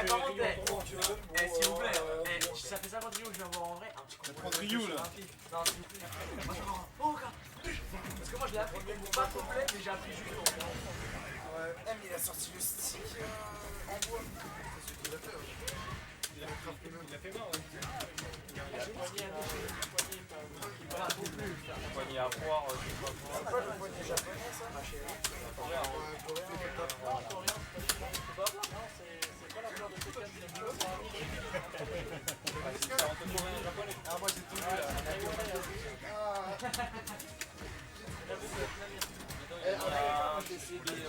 par contre, s'il vous plaît, ça fait 50 Rio que je viens voir en vrai. Un petit coup de Rio là. Non, s'il vous plaît. Oh, regarde. Parce que moi je l'ai appris pas complet, mais j'ai appris juste pour moi. Ouais. Mais il a sorti le stick en bois. C'est ce qu'il a fait. Il a fait mort. Poignée à poire, je sais pas quoi. C'est pas le poignet japonais ça? Non, c'est pas la fleur de Tekken, c'est Ah, moi j'ai tout vu là.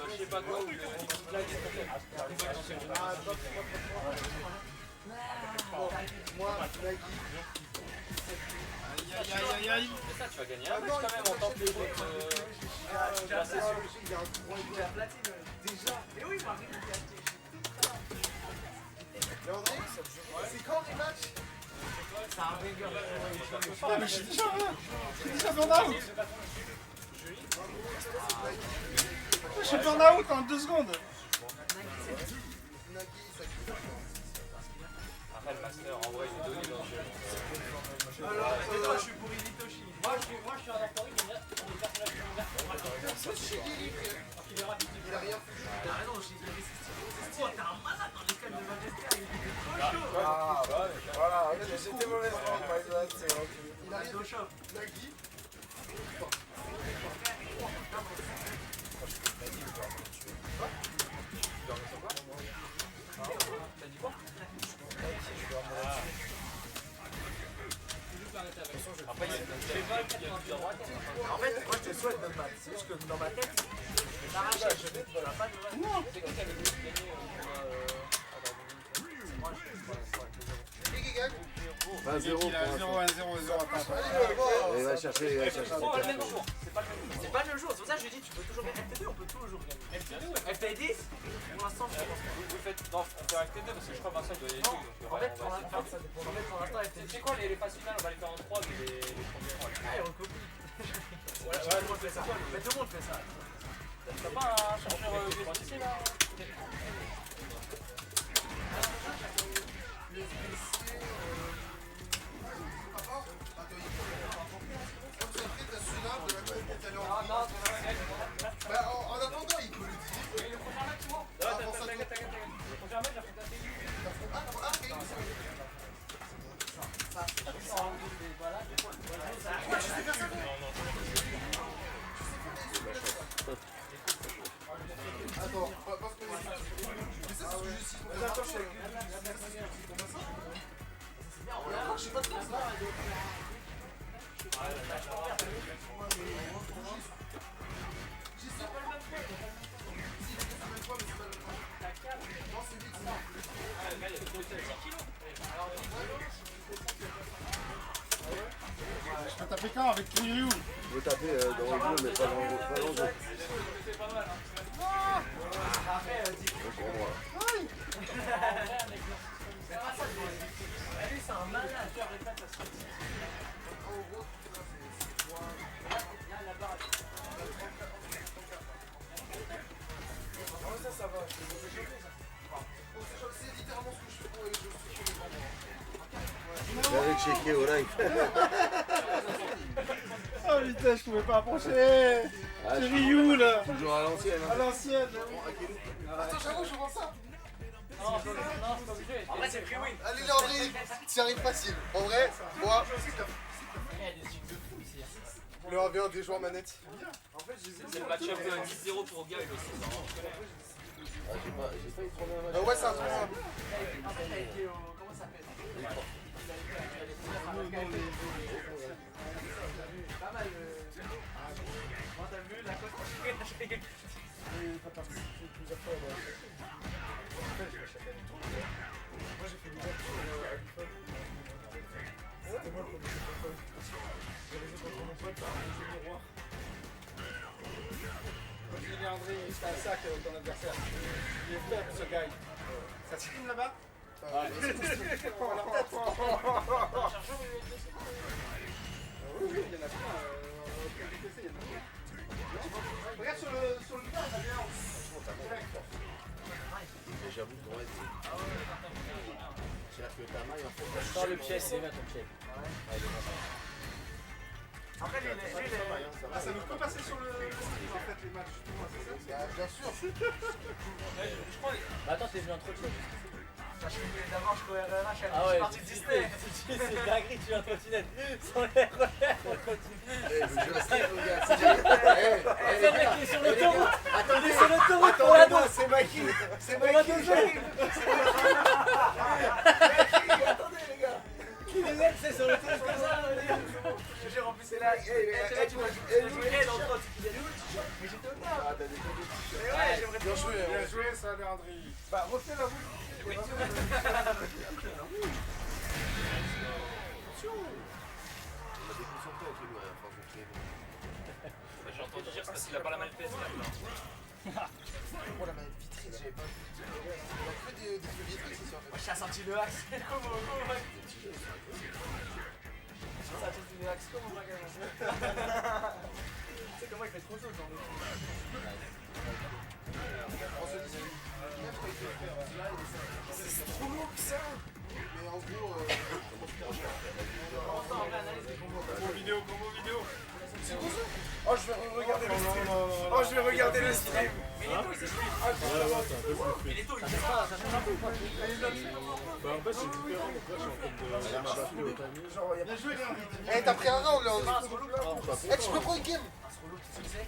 Je sais pas quoi, ou le blague est Moi, Nagui. Aïe aïe. C'est ça, tu vas gagner un match quand même en tant que Il a un gros la platine déjà. Et oui, Marie, il a acheté. Léandrix, c'est quand les matchs? C'est un banger. Ah mais je suis déjà burn out. Je suis burn out en 2 secondes. Nagui, ça kiffe. Après le master, en vrai, il est donné dans le jeu. Alors, je suis pour Hitoshi. Moi je suis en Apori, mais il y a des personnages Personne chez Guy, il a rien fait. Ah non, j'ai dit, c'est t'es un malade dans les calmes de Majesté, il était trop chaud. Ah, voilà, j'étais mauvaisement, my bad, c'est vrai. Il a rien Au shop. Nagui. T'as dit quoi? Après, il y a cheval qui a plus de droite. En fait, moi je te souhaite de me battre. C'est juste que dans ma tête, je vais t'arracher. Je vais pas de Non, c'est qui qui avait gagné moi, je Qui gagne? 20-0 pour 0-1-0-0. Il va chercher, il va chercher. C'est pas le même jour. C'est pas le même jour, c'est pour ça que je dis, tu peux toujours gagner. FT2, on peut toujours gagner. FT2 ou FT10, pour l'instant, je pense pas. vous faites. Non, on fait FT2 parce que je crois que Vincent doit y aller. En fait, pour l'instant, ça dépend. En fait, pour l'instant, FT10. C'est quoi les phases finales? On va les faire en 3, mais les premiers 3. Ah, il recopie. Tout le monde fait ça. Mais tout le monde fait ça. T'as pas un chercheur USB là? En attendant, il peut le dire. Le prochain match, moi? T'inquiète. Le prochain match, j'ai fait ta télé. Attends, parce que mais ça c'est ce que je suis. Attends, je suis avec lui. Je sais pas trop ça. Je peux taper quand avec Ryu? Je veux taper dans le jeu, mais pas dans le jeu. C'est pas mal, hein. Après, Pour moi. c'est pas ça. Lui, c'est un malade. Ça va, je peux choper ça. C'est littéralement ce que je fais pour les jeux sur les bancs. J'avais checké au live. Oh putain, je pouvais pas approcher. Ah, C'est Ryu là. Toujours à l'ancienne. À l'ancienne. Attends, j'avoue, je vois ça. Non, c'est pas obligé. En vrai, c'est free win. Allez, Léandrix, t'y arrives facile. En vrai, moi, le 1v1 des joueurs manettes. C'est le match-up 10-0 pour Gaël aussi. Ah, j'ai pas eu trop bien un match. Ouais, c'est un tournoi. En fait, il a été au. Comment ça s'appelle? Il a été à les premières à la KFC. Pas mal. Moi, t'as vu la cote? Plusieurs fois, moi j'ai fait des games sur iPhone. C'était moi le premier jeu iPhone. J'avais joué contre mon pote, un jeu miroir. Quand je dis André, c'était un sac ton adversaire. Il est faible ce gars. Ça stream là-bas? Oui, il y en a plein. Regarde sur le gars, il y en a bien. J'avoue, pour moi, la maille en fait. Sors le piège, c'est bien ton piège. Après, lui, Ah, ça ne peut passer sur le stream en fait, les matchs, justement, c'est ça? Bah, bien sûr. Bah attends, t'es venu en trottinette. d'abord, je courais RH, Ah je ouais, suis parti de Disney. c'est dinguerie, tu es en trottinette. Sans les relais, en trottinette. Eh, je jure, c'est regarde. Le mec qui est sur l'autoroute. Attendez, Sur l'autoroute pour la attendez-moi, dose. c'est Mikey. C'est On va Mikey, doser. j'arrive. Mikey, attendez les gars. Qui les mecs, c'est sur l'autoroute comme ça. Je jure, en plus, c'est là. C'est là, tu vois, je jouais dans le trottinette. Mais j'étais au tard. Ah, t'as des trucs. Mais ouais, j'aimerais Bien joué, Bien hein. joué, ça, Léandri. Bah, refais la boucle. Oui. On a déconcentré avec lui, enfin, faut qu'il ait- J'ai entendu dire parce qu'il a pas la même PS4 là. Oh la manette vitrine, j'avais pas vu. On a que des trucs vitrines, c'est ça en fait. J'ai sorti le axe. Comment j'ai sorti le axe comme au magasin. Tu sais comment il fait trop chaud, j'en ai. C'est trop lourd ça. Mais en gros, Comment ça, en vrai, analyse des combos. Combo vidéo. c'est quoi ça? Oh, je vais regarder le stream. Non. Oh, je vais regarder le stream. Mais les taux, il s'est Mais les taux, il s'est Ça change un peu ou pas? Bah en fait c'est différent, donc là je suis en train de m'abattre au timing. Genre, y'a Bien joué, Léandri. Eh, t'as pris un round là. pas un solo. Eh, tu peux prendre une game. Un solo, tu sais ce que c'est?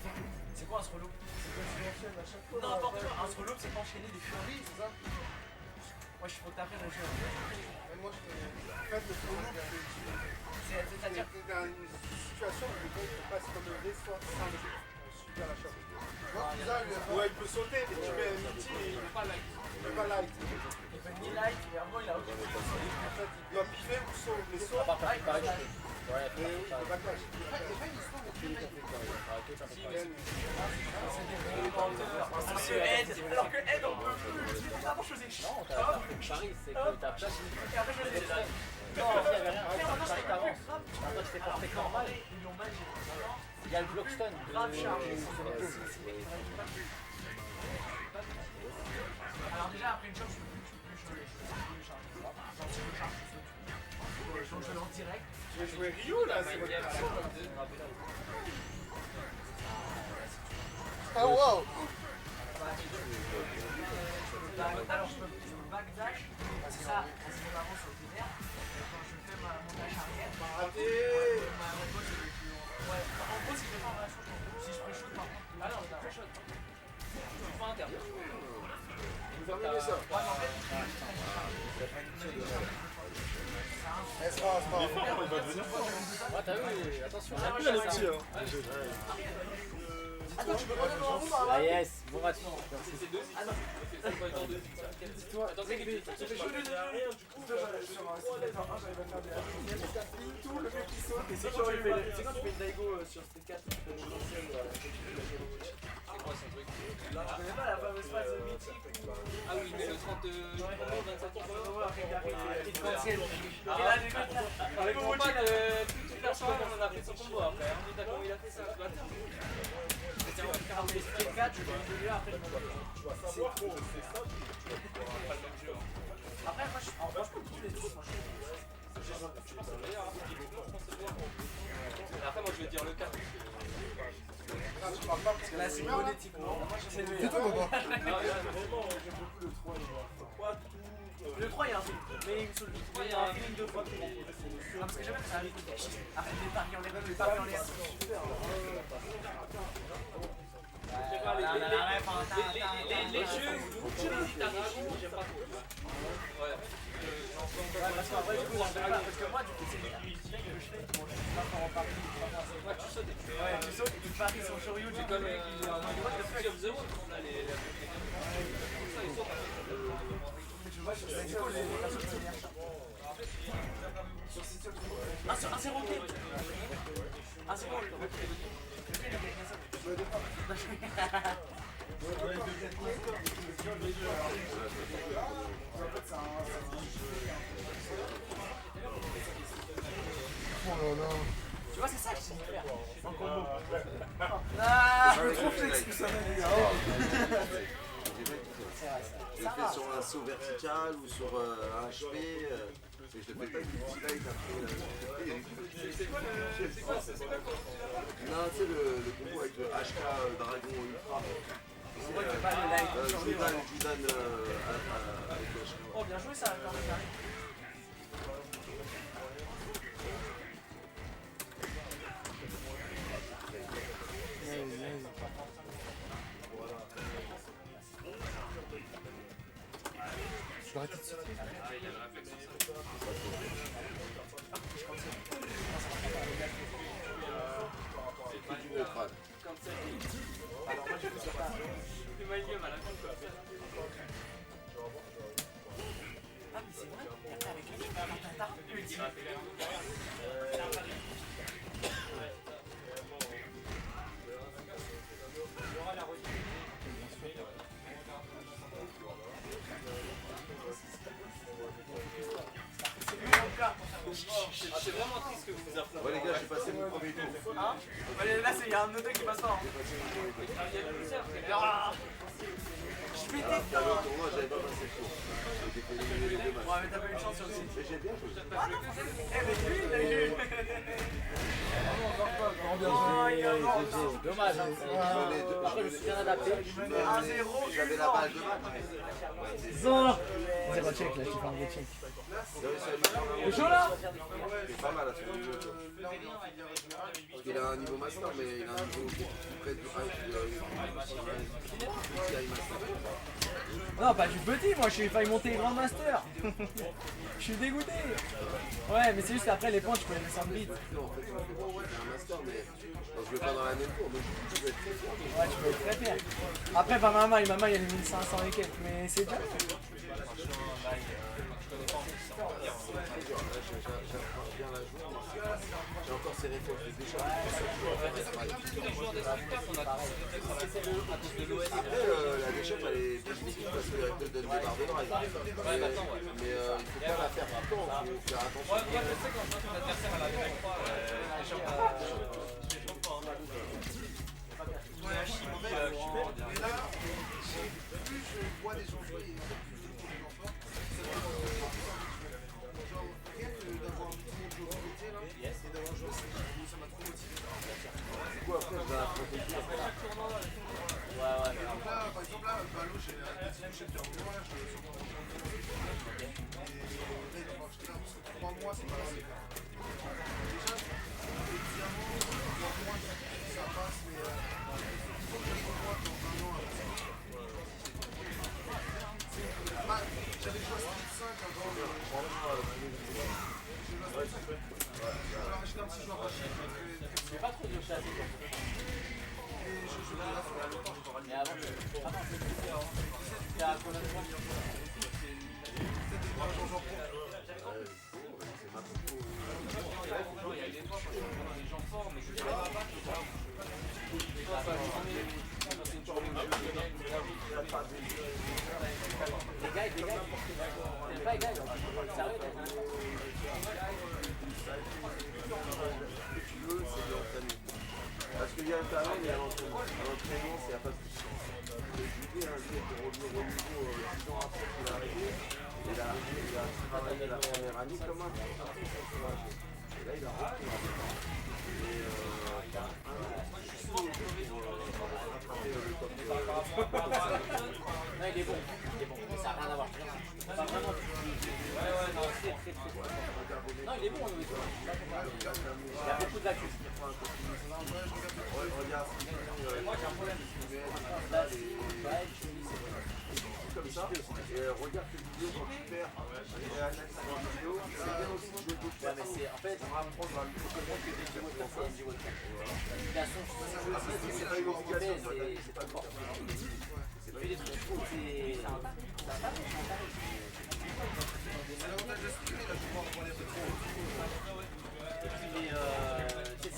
C'est quoi un solo? N'importe quoi. Un solo, c'est enchaîner des furies, c'est ça? Moi, je faut que t'apprennes le jeu. Moi, je fais le solo. C'est-à-dire. T'es dans une situation où le gars il passe comme le restaurant sans le super la chasse. Moi, Kuza, lui, Ouais, il peut sauter, mais tu mets un multi et il est pas light. Il est pas light. Il peut ni light, mais en gros, il a aucun En fait, il doit piffer ou sauve. Les sauves, À part faire pareil, je peux. Ouais, mais oui, le backlash. Alors que Ed, on peut plus. Avant, je faisais chier. Non, t'as Paris, c'est que t'as pas. Et après, je faisais des lives. Non, il y avait rien. Paris t'avances. Maintenant, tu fais porter normal. Ils l'ont mal géré. Il y a le blockstone. Grave chargé. Alors déjà après une choc je peux plus charger. Genre si je charge, donc je le lance direct. Tu veux jouer Ryu là, c'est votre passion. Ah, wow. Alors je peux backdash, c'est ça, quand je m'avance au binaire, quand je fais mon dash arrière, Raté. ouais, en gros si je fais pas en relation, si je pré-shoot par contre, Ah non, t'as pré-shot. Tu fais interne. Vous terminez ça. ouais mais en fait, Eh, c'est pas grave. Ah, t'as vu, attention. moi, Il a les petits hein. attends tu peux pas donner un mot Ah yes, bon match. C'est deux X. C'est pas dans deux X. Attends, c'est que tu fais chaud de rien du coup. C'est quand tu fais une Daigo sur Street 4, tu fais une ancienne, C'est quoi son truc? je connais pas la fameuse phase mythique où... Ah oui, mais le 30 27 Et là, les mecs, avec mon pote, toute la soirée, on a fait son combo après. On dit d'accord, il a fait ça. les Street 4, je vais évoluer après le combat. Après, moi, franchement, tous les trucs, moi, Après, moi je vais dire le 4. parce que là, c'est monétiquement. C'est tout, papa. Le 3, il y a un truc, mais il me saoule. Il y a un feeling de fois qui m'en fout. Parce que j'aime bien que ça arrive. Après, les paris en l'air, les paris en l'air. Les jeux où tu hésites à rajouter, j'aime pas trop. Ouais. Parce qu'en vrai, du coup, j'en fais pas. Parce que moi, du coup, c'est le feedback que je fais. Bon, je suis pas fort en paris. Ouais, tu sautes et tu Ouais, tu sautes et tu paries sur Shoryu. c'est comme Sea of the World, on a les comme ça, ils sautent. Tu vois, je fais du coup, les personnes qui viennent. Ah, sur un 0 ok. Ah, c'est bon, le ok, il a gagné ça. Oh là là. Tu vois, c'est ça que je sais faire. En combo. Ah, Je me trouve que ça C'est vrai, Je ça le fais va. sur un saut vertical ou sur un HP. Et je le fais pas avec du petit light après. C'est quoi Non, tu sais, le combo avec le HK Dragon Ultra. Ouais, tu pas le light. Je vous donne avec le HK. Oh, bien joué ça, quand même. Je vais arrêter de citer. Du gros crâne. Alors, moi, je ne sais pas. C'est Millennium à la fin, quoi. Ah, mais c'est vrai, il y a pas avec les ultime. Ah, c'est vraiment triste que vous vous affrontez. Ouais, les gars, j'ai passé mon premier tour. Hein? Ouais, là, il y a un autre qui passe pas. Hein. Ah, je vais Alors, après le tournoi, j'avais pas passé le tour. J'ai fait éliminer les deux matchs. Ouais, mais t'as pas eu de chance sur le site. Mais j'ai bien joué. Eh, mais lui, il a eu. Oh, il a mort. Dommage, hein. Après, je me suis bien adapté. 1-0. J'avais la balle de match. Zéro check là, je te fais un gros check. C'est chaud là? pas mal à ce niveau. Parce qu'il a un niveau master, mais il a un niveau près du Non, pas du petit, moi je suis failli monter Grand Master. Je suis dégoûté. Ouais, mais c'est juste après les points, tu peux les descendre vite. Non, en fait, il a un master, mais je vais pas dans la même cour, donc je vais être très fier. Ouais, tu peux être très fier. Après, pas Mama, il y a 1500 et quelques, mais c'est déjà. J'apprends bien la jouer. J'ai encore ces réflexes déjà. Après, la déchette, elle est positive parce qu'elle te donne des barres de drive. Mais il faut pas la faire tout le temps, il faut faire attention. Moi, je sais quand je vois ton adversaire à la Dragon 3, Mais là, plus je vois des gens jouer et genre, rien que d'avoir vu tout le monde jouer au métier là, et d'avoir joué, ça m'a trop motivé. Du coup, après, je vais affronter le Donc là, par exemple, là, Balo, j'ai la deuxième de moi, je suis sur mon et là, il va acheter là, parce que 3 mois, c'est pas assez. Déjà, évidemment, 3 mois, ça passe, mais il faut que je me vois dans un an avec ça. J'avais joué à Street 5 avant, j'ai rajouté un petit joueur à chier. C'est pas trop de chat. Et je joue là, sur la longtemps, je Mais avant, il y a combien de points? Les gars, c'est pas égal. Sérieux, tu veux, c'est de l'entraînement. Parce qu'il y a un talent, il y a l'entraînement. L'entraînement, c'est à pas de soucis. L'idée, un jour, pour revenir au niveau 10 ans après qu'il a arrêté, il a travaillé la première année comme un pro. Et là, il a repris. Et il a un an pour rattraper le top. non, il est bon. Mais ça n'a rien à voir. Pas vraiment. Non, c'est très très bon. Non, il est bon, il y a beaucoup de lacunes. Regarde, Moi, j'ai un problème. comme ça, et regarde tes vidéos quand tu perds, et analyse tes vidéos, c'est bien aussi de jouer d'autres Ouais, mais c'est en fait, on va apprendre à mieux c'est pas une obligation, c'est pas fort. C'est pas des trucs trop, c'est l'avantage de streamer, là, je peux voir les retours. et puis, c'est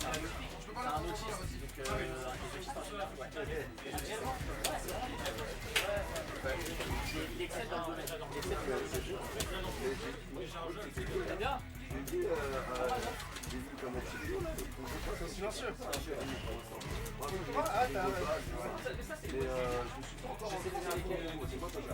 un autiste, donc les autistes en général, ouais. Il excelle dans le domaine, il excelle dans le domaine. C'est bien. J'ai vu comment tu joues là, c'est silencieux. Ah, t'as raison. Mais je me suis pas encore rencontré un peu. C'est moi quand j'ai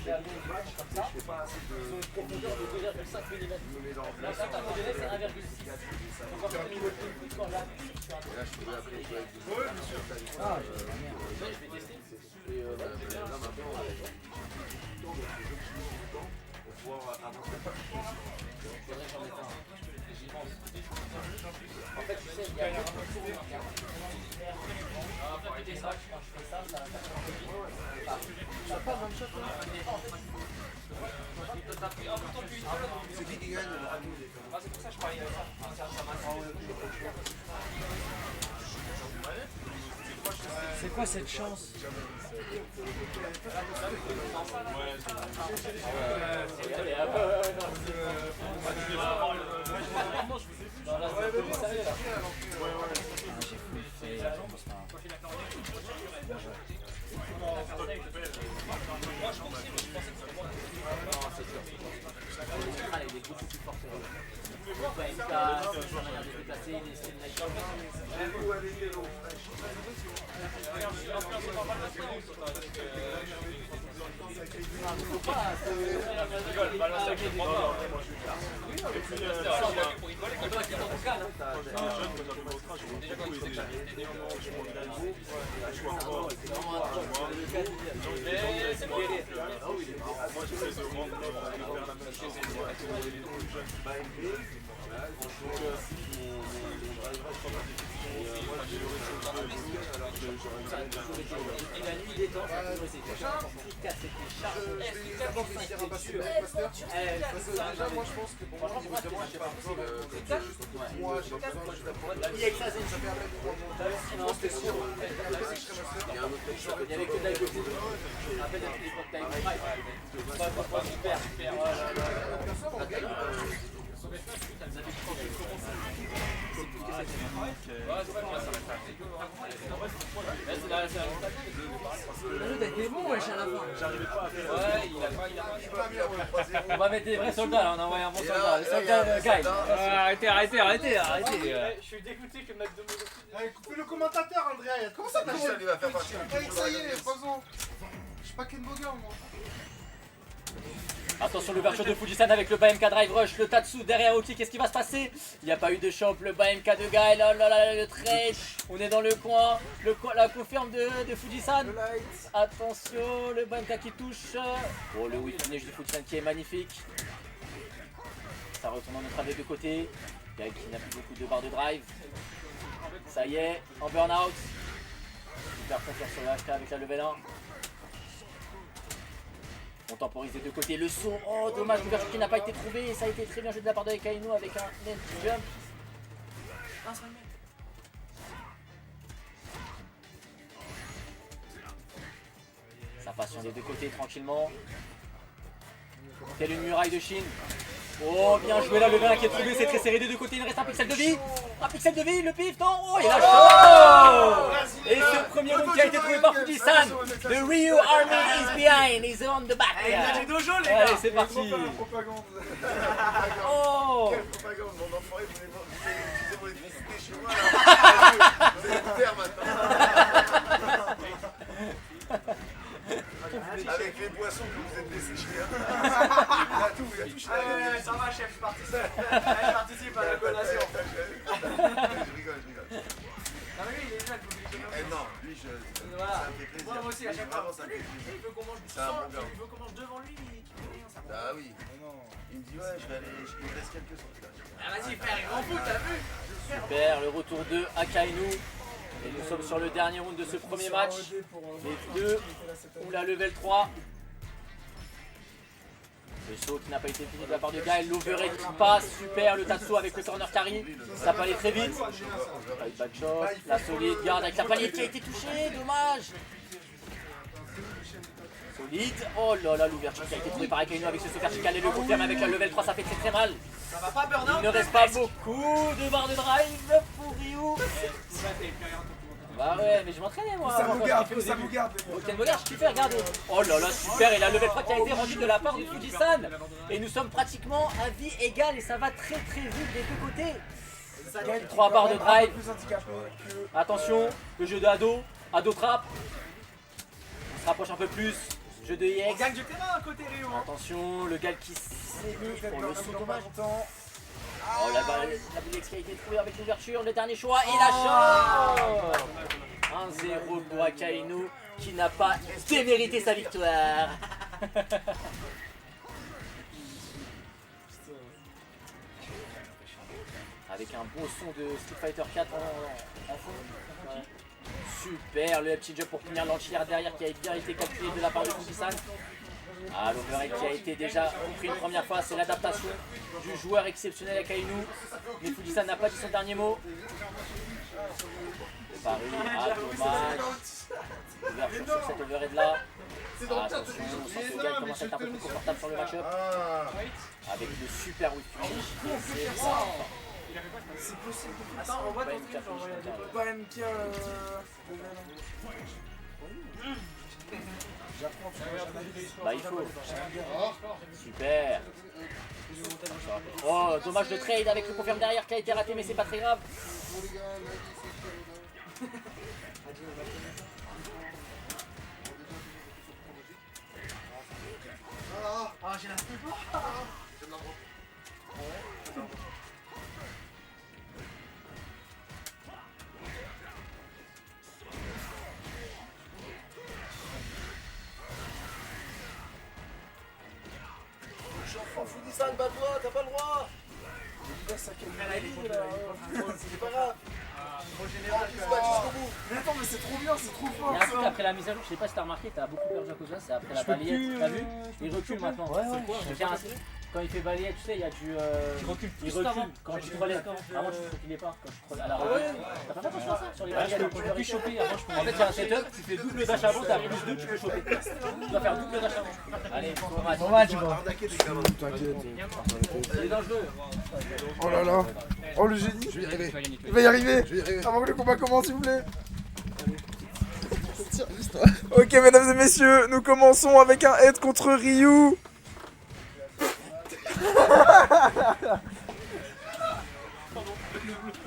regarder une image comme ça. Je fais pas assez Ils ont de. une profondeur de 2,5 mm. Je me mets dans le Là, quand t'as modélé, c'est 1,6. Donc en fait, au niveau de l'input, quand j'appuie sur un Et là, je peux après jouer avec des. Ouais, bien sûr. Ah, merde. Je vais tester. Et là maintenant, pour pouvoir avancer. Faudrait que j'en mette un. J'y pense. En fait, tu sais, il y a un peu de tour. Il y a un peu de quand je fais ça, ça va faire un peu vite. Ça part un shot là. C'est qui gagne C'est pour ça que je parlais de ça. C'est quoi cette chance? Ah, il est beaucoup plus fort que le BMK, sa manière de se déplacer, il essaie de mettre faut pas et la nuit des temps, ça a toujours été efficace, c'était Déjà, moi je pense que pour moi, évidemment, j'ai pas besoin de. Moi, j'ai pas besoin juste d'apprendre. il écrasait Ça permet de pouvoir monter. non, c'était sûr. Il y a un autre mec Il n'y avait que Daigo. Je me rappelle depuis l'époque Time Pride. Super, super. T'es bon, wesh, à la fin. Ouais, il a pas. On va mettre des vrais soldats là, on a envoyé un bon soldat. Le soldat de Guy. Arrêtez. Je suis dégoûté que McDonald's. Allez, coupez le commentateur, Andrea. Comment ça t'achètes? il va faire partie. Ça y est, pas besoin. Je suis pas Ken Boger, moi. Attention l'ouverture de Fujisan avec le BMK Drive Rush, le Tatsu derrière Oki, qu'est-ce qui va se passer? Il n'y a pas eu de champ, le BMK de Guy, là là là, le Trash, on est dans le coin, la confirme de Fujisan. Attention, le BMK qui touche. Oh, le whip finish de Fujisan qui est magnifique. Ça retourne en notre de côté. Guy qui n'a plus beaucoup de barres de drive. Ça y est, en burn-out. Super confiance sur le HK avec la level 1. On temporise des deux côtés, le saut, oh dommage, l'ouverture qui n'a pas été trouvée, ça a été très bien joué de la part de Kainu avec un net jump. Ça passe sur les deux côtés tranquillement. Telle une muraille de Chine. Oh bien joué là, le 20 qui est trouvé, c'est très serré des deux côtés, il reste un pixel de vie. Un pixel de vie, le pif, non. Oh, il a chaud. Et ce premier round qui a été trouvé par Fujisan. The Ryu Army is behind, is on the back. Allez, c'est parti. Propagande. Oh. Quelle propagande, mon enfoiré, vous utilisez vos électricité chez moi là. Vous êtes terre maintenant. Avec les boissons que vous êtes desséchés. Il a tout, il a touché la Ça va, chef, je participe à la collation. Je rigole. Non, mais lui, il est jeune, faut que je Eh non, lui, ça me fait plaisir. Moi aussi, à chaque fois. Vraiment, ça me fait plaisir. Il veut qu'on mange C'est un bon gars. il veut qu'on mange devant lui, il fait rien, ça. Ah oui. Il me dit, ouais, je vais aller, il me reste quelques sorties. Ah, vas-y, frère, il m'en fout, t'as vu? Super, le retour de Akainu. Et nous sommes sur le dernier round de ce premier match. Les deux ont la level 3. Le saut qui n'a pas été fini de la part de Gaël. L'overhead qui passe. Super, le Tatsu avec le corner carry. Ça peut aller très vite. Backshot, la solide garde avec la palette qui a été touchée. Dommage. Solide. Oh là là, l'ouverture qui a été trouvée par Akainu avec ce saut vertical et le confirme avec la level 3. Ça fait très mal. Ça va pas, Bernard? Il ne reste pas beaucoup de barres de drive pour Ryu. Bah ouais, mais je m'entraînais moi. Ça vous garde, Au ça début. vous garde. Quel modèle, je kiffais, regardez. Oh là là, super, et la level 3 qui a été rendue de la part de Fujisan. Et nous sommes pratiquement à vie égale et ça va très très vite des deux côtés. 3 barres de drive. Plus handicapé que. Attention, le jeu de Ado trap. On se rapproche un peu plus. Jeu de On EX. gagne du terrain à côté Rio. Hein. Attention, le Gal qui s'est mis pour le sous dommage. content. Oh la balle X qui a été trouvée avec l'ouverture, le dernier choix et la shot. 1-0 pour Akainu qui n'a pas démérité sa victoire. Avec un beau son de Street Fighter 4 en fond. Ouais. Super, le petit jump pour finir l'enchère derrière qui a bien été calculé de la part de Fujisan. Ah, l'overhead qui a été déjà compris une première fois, c'est l'adaptation du joueur exceptionnel Akainu. Mais Fujisan n'a pas dit son dernier mot. Le pari, ah dommage. Ouverture sur cette overhead là. Ah, attention, on sent que le gars commence à être un peu plus confortable sur le match-up. Avec le super whip finish. C'est possible. Attends, on voit ton truc, genre, il y a des Pas MK. J'apprends, tu vois, Bah il faut. Super. Oh, dommage de trade avec le confirme derrière qui a été raté, mais c'est pas très grave. Ah, j'ai la Fujisan, bats-toi, t'as pas le droit. C'est pas grave. Mais attends, mais c'est trop bien, c'est trop Il fort y a un truc ça. après la mise à jour, je sais pas si t'as remarqué, t'as beaucoup perdu à cause de ça, c'est après la balayette, t'as vu? Il recule maintenant. C'est quoi? Quand il fait balayette, tu sais, il y a du. Il recule. Quand tu te relèves. Avant, tu ne reculais pas. Quand tu te relèves à la relève. T'as pas fait attention à ça? Sur les balayettes, tu peux plus choper. En fait, il y a un setup, tu fais double dash avant, t'as plus 2, tu peux choper. Tu dois faire double dash avant. Allez, bon match. Arnaquer des gamins. C'est dangereux. Oh là là. Oh le génie. Je vais y arriver. Il va y arriver. Je vais y arriver. Avant que le combat commence, s'il vous plaît. Ok, mesdames et messieurs, nous commençons avec un head contre Ryu.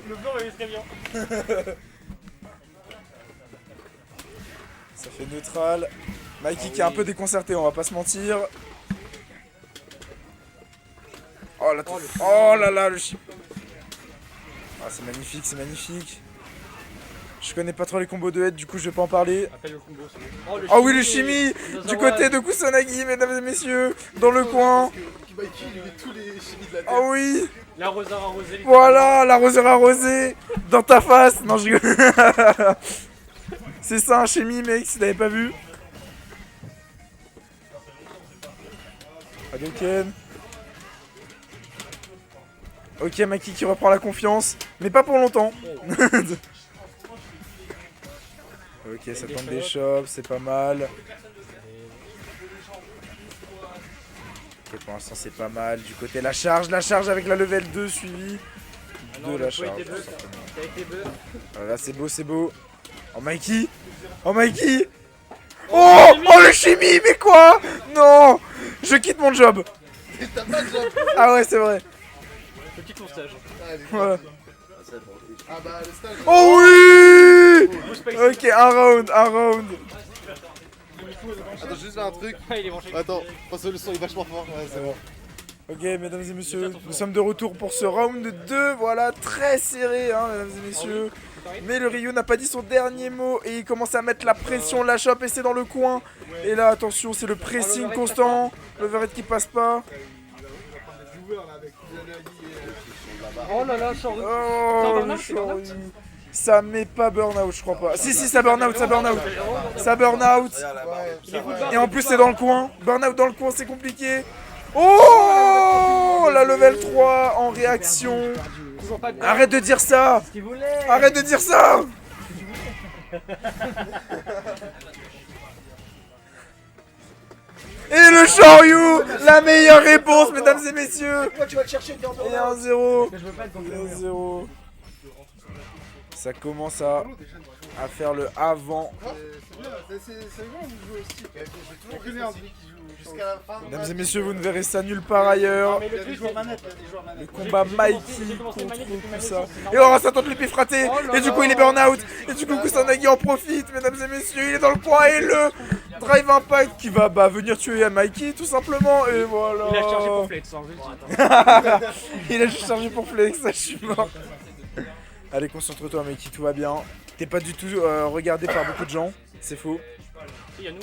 Le blanc il est très bien. Ça fait neutral. Mikey qui est un peu déconcerté, on va pas se mentir. Oh là, oh là là, le chip. Ah, c'est magnifique, c'est magnifique. Je connais pas trop les combos de head, du coup je vais pas en parler. Oh oui, le chimie du côté de Kusanagi, mesdames et messieurs, dans le coin. Mikey, il lui met tous les chimies de la tête. Oh oui, L'arroseur arrosé. voilà, l'arroseur arrosé dans ta face. Non, je rigole. C'est ça un chimie, mec, si t'avais pas vu. Hadouken. Ok, Maki qui reprend la confiance, mais pas pour longtemps. Ok, ça tente des chops, c'est pas mal. Ok, pour l'instant c'est pas mal. Du côté la charge avec la level 2 suivi de la charge. Voilà, c'est beau, c'est beau. Oh Mikey. Oh Mikey. Oh, oh le chimie, mais quoi? Non, je quitte mon job. T'as pas de job. Ah ouais, c'est vrai. Petit ton stage. Ouais. Ah bah le stage. Oh oui. Ok, un round. Attends, juste là un truc. Il est branché. Attends, parce que le son est vachement fort. Ouais, c'est bon. Ok, mesdames et messieurs, nous sommes de retour pour ce round 2. Voilà, très serré, hein, mesdames et messieurs. Mais le Ryu n'a pas dit son dernier mot et il commence à mettre la pression. La chope et c'est dans le coin. Et là, attention, c'est le pressing constant. Le verret qui passe pas. Oh là là, sort de. Oh, le Shoryu. Ça met pas burn-out, je crois pas. Si, ça burn-out. Ça burn-out. Et en plus, c'est dans le coin. Burn-out dans le coin, c'est compliqué. Oh, la level 3 en réaction. Arrête de dire ça. Arrête de dire ça. Et le Shoryu, la meilleure réponse, mesdames et messieurs. Pourquoi tu vas le chercher? T'es en Et 1-0. 1-0. Ça commence à faire le avant. C'est bien, c'est bon de jouer au stick. J'ai toujours connu un truc qui joue jusqu'à la fin. Mesdames et messieurs, vous ne verrez ça nulle part ailleurs. Il y a des joueurs manettes, Le combat Mikey contre Kusa. Et oh, ça tente le pif raté. Et du coup, il est burn out. Et du coup, Kusanagi en profite, mesdames et messieurs. Il est dans le coin et le drive impact qui va venir tuer Mikey tout simplement. Et voilà. Il a chargé pour flex, hein, je le dis. Il a juste chargé pour flex, ça je suis mort. Allez, concentre-toi, Mikey, tout va bien. T'es pas du tout regardé par beaucoup de gens, c'est faux. Il y a nous.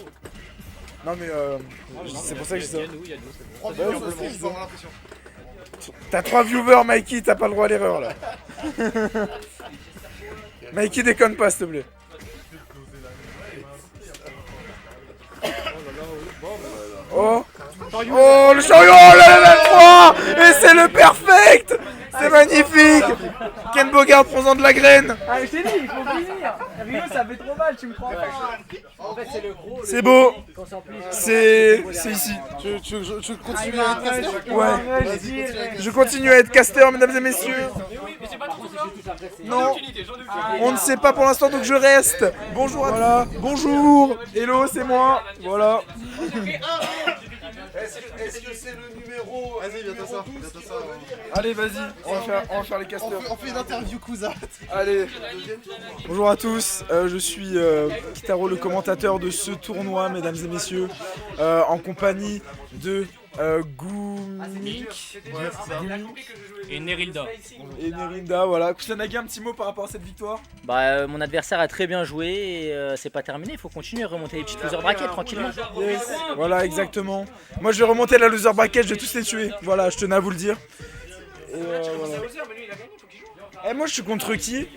Non mais c'est pour ça que je dis ça. Il y a nous, c'est bon. 3 viewers aussi, ils ont l'impression. T'as 3 viewers, Mikey, t'as pas le droit à l'erreur là. Mikey, déconne pas, s'il te plaît. Oh, oh le chariot, la 3. Et c'est le perfect. C'est magnifique. Ken Bogard, prends-en de la graine. Ah, je t'ai dit, il faut finir. Rio, ça fait trop mal, tu me crois pas. En fait, c'est le gros. C'est beau. Quand c'est en plus. C'est ici. Tu continues à être cassé. Ouais. Je continue à être caster, mesdames et messieurs. Non, on ne sait pas pour l'instant, donc je reste. Bonjour à voilà. Bonjour. Hello, c'est moi. Voilà. Est-ce que c'est le numéro? Vas-y, bientôt ça. Allez, vas-y. On va faire les casters. On fait une interview Kusa. Allez. Bonjour à tous. Je suis Kitaro, le commentateur de ce tournoi, mesdames et messieurs, en compagnie de Goumik Et Nerilda. et Nerinda. Voilà. Kusanagi, un petit mot par rapport à cette victoire? Bah, mon adversaire a très bien joué et c'est pas terminé. Il faut continuer à remonter les petites loser brackets tranquillement. Yes. Voilà, exactement. Moi, je vais remonter la loser bracket, je vais tous les tuer. Voilà, je tenais à vous le dire. Et voilà. Et moi, je suis contre qui?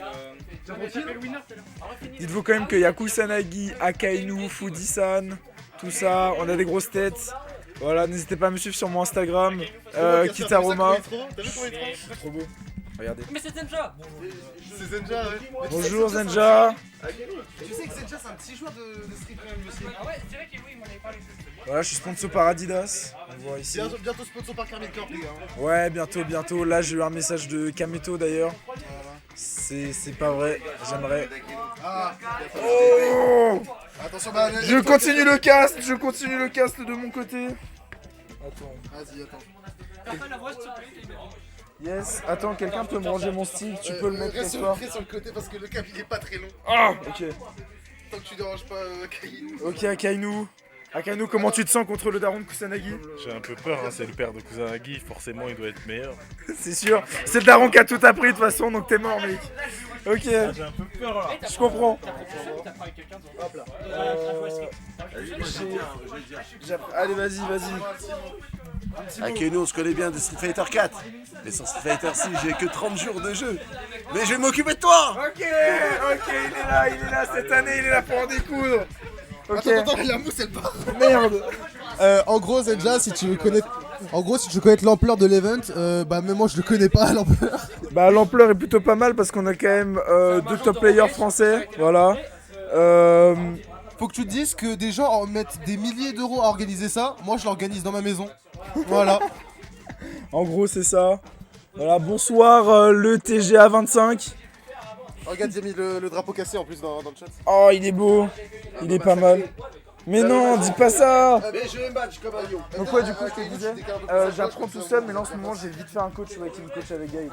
Dites-vous quand même qu'il y a Kusanagi, Akainu, Fujisan, tout ça. On a des grosses têtes. Voilà, n'hésitez pas à me suivre sur mon Instagram, Kitaroma. T'as vu comment il est trop? Trop beau. Regardez. Mais c'est Zenja. C'est Zenja, ouais. Bonjour Zenja. Tu sais que Zenja, c'est un petit joueur de Street quand même aussi. Ah ouais, c'est vrai que oui, il m'en avait parlé. Voilà, je suis sponsor par Adidas. On voit ici. Bientôt sponsor par Carmine Corp, les gars. Ouais, bientôt. Là, j'ai eu un message de Kameto d'ailleurs. C'est pas vrai, j'aimerais. Ah, Oh, attention, je continue le cast de mon côté. Attends. Vas-y, attends. Yes, attends, quelqu'un peut me ranger mon stick, tu peux le mettre quelque part. Reste sur le côté parce que le câble il est pas très long. Ah, ok. Tant que tu déranges pas Kainu. Ok, Akainu. Akainu, comment tu te sens contre le daron de Kusanagi? J'ai un peu peur, hein, c'est le père de Kusanagi, forcément il doit être meilleur. C'est sûr, c'est le daron qui a tout appris de toute façon, donc t'es mort, mec. Ok, J'ai un peu peur là. je comprends. Allez, vas-y. Akainu, on se connaît bien de Street Fighter 4. Mais sur Street Fighter 6, j'ai que 30 jours de jeu. Mais je vais m'occuper de toi. Ok, il est là cette année, il est là pour en découdre. Ok, Attends, la mousse elle part. merde. En gros, Zenja, si tu veux connaître l'ampleur de l'event, même moi je le connais pas l'ampleur. Bah, l'ampleur est plutôt pas mal parce qu'on a quand même 2 top players français. Voilà. Faut que tu te dises que des gens en mettent des milliers d'euros à organiser ça. Moi je l'organise dans ma maison. Voilà. En gros, c'est ça. Voilà, bonsoir le TGA 25. Regarde, j'ai mis le drapeau cassé en plus dans le chat. Oh, il est beau. Il est pas mal. Mais non, dis pas ça. Mais je vais me battre comme un lion. Donc ouais, du coup, je te disais, j'apprends tout seul, mais là en ce moment, j'ai vite fait un coach qui me coach avec Gaël.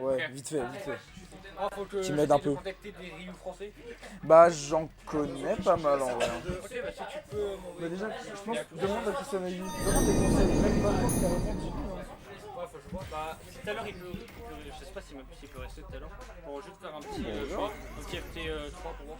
Ouais, vite fait. Qui m'aide un peu. Contacter des Ryu français. Bah, j'en connais pas mal en vrai. Ok, bah si tu peux. Mais déjà, je pense, demande à Kusanagi. Demande des conseils. Mec, va voir, t'as répondu. Ouais, faut que je vois. Bah, si tout à l'heure il peut. Je sais pas s'il peut rester tout à l'heure. Pour juste faire un petit choix. Un petit FT3 pour voir.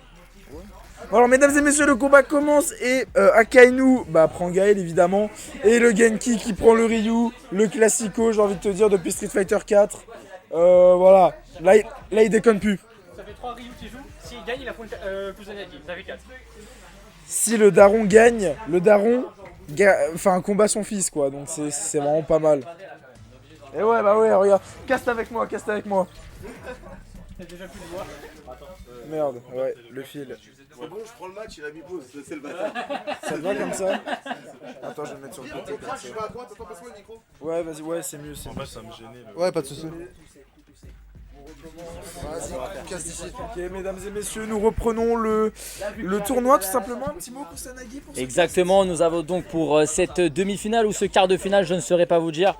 Bon, alors, mesdames et messieurs, le combat commence et Akainu prend Gaël évidemment. Et le Genki qui prend le Ryu, le classico, j'ai envie de te dire, depuis Street Fighter 4. Voilà, là il déconne plus. Ça fait 3 Ryu qui jouent. S'il gagne, il affronte Kusanagi. Ça fait 4. Si le daron gagne, combat son fils quoi, donc c'est vraiment pas mal. Et ouais, bah ouais, regarde, caste avec moi. T'as déjà pu le voir. Merde, ouais, le fil. C'est bon, je prends le match, il a mis pause, c'est le bâtard. Ça te va comme ça? Attends, je vais me mettre sur le côté comme ça. Tu vas à droite, attends, passe-moi le micro. Ouais, vas-y, ouais, c'est mieux, c'est En mieux. bas ça me gênait. Ouais, pas de soucis. Vas-y, casse d'ici. Ok, mesdames et messieurs, nous reprenons le tournoi tout simplement. Un petit mot Kusanagi pour Exactement, nous avons donc pour cette demi-finale ou ce quart de finale, je ne saurais pas vous dire,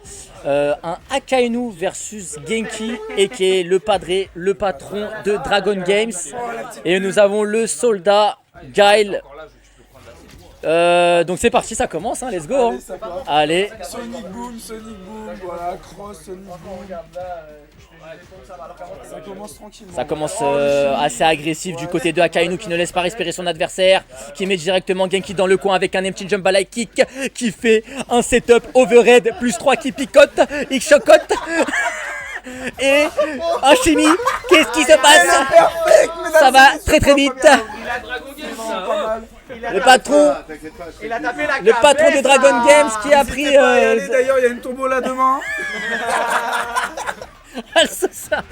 un Akainu versus Genki et qui est le padré, le patron de Dragon Games. Et nous avons le soldat Guile. Donc c'est parti, ça commence, hein, let's go. Hein. Allez. Sonic Boom, voilà, Cross, Sonic Boom. Ça commence tranquillement. Ça commence assez agressif du côté de Akainu qui ne laisse pas respirer son adversaire, qui met directement Genki dans le coin avec un empty jump balai kick qui fait un setup overhead plus 3 qui picote, il chocotte. Et un chimie, qu'est-ce qui se passe? Ça va très très vite. Le patron, Il a tapé la le patron de Dragon Games qui a pris. D'ailleurs, il y a une tombola demain. C'est ça.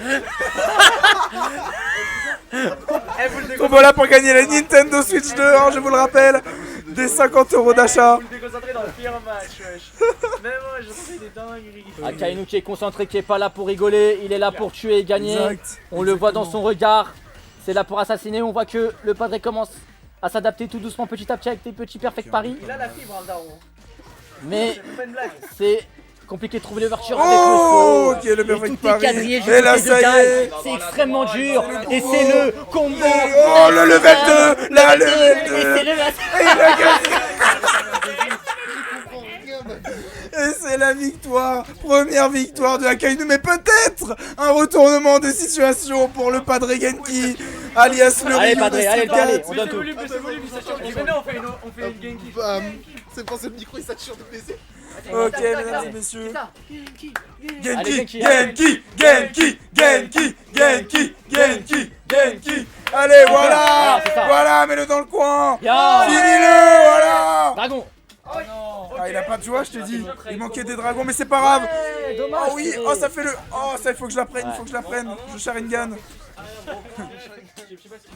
Tombola pour gagner la Nintendo Switch 2, hein, je vous le rappelle. Des 50 € d'achat. Vous le déconcentrez dans le pire match, wesh. Mais moi, je fais des dingueries. Akainu qui est concentré, qui est pas là pour rigoler, il est là pour tuer et gagner. Exact. On le voit dans son regard. C'est là pour assassiner. On voit que le padré commence à s'adapter tout doucement, petit à petit, avec des petits perfect paris. Il a la fibre, le daron. Mais C'est pas une blague. c'est compliqué de trouver l'ouverture avec le Oh, saut. ok, le Et perfect tout est pari. quadrillé du Et là, côté de ça y Guile. est. C'est extrêmement dur. Et c'est le combo. Oh, le level 2. Là, le level 2. Et c'est le Et il a gagné. Et c'est la victoire, première victoire de Akainu, mais peut-être un retournement de situation pour le Padre Genki, alias le Allez, Ryu padré, de allez, Street allez, Cat. on donne tout. Venez, on fait une Genki. C'est pour ce micro, il sature de baiser. Ok, mesdames et messieurs. Allez, Genki, Genki, Genki, Genki, Genki, Genki, Genki. Allez, voilà, c'est ça. voilà, mets-le dans le coin. Ya. Finis-le, voilà. Dragon. Ah, il a pas de joie, je te dis. Il manquait des dragons, mais c'est pas grave. Dommage. Oh oui, oh ça fait le... Oh ça il faut que je la prenne, il faut que je la prenne. Je Sharingan.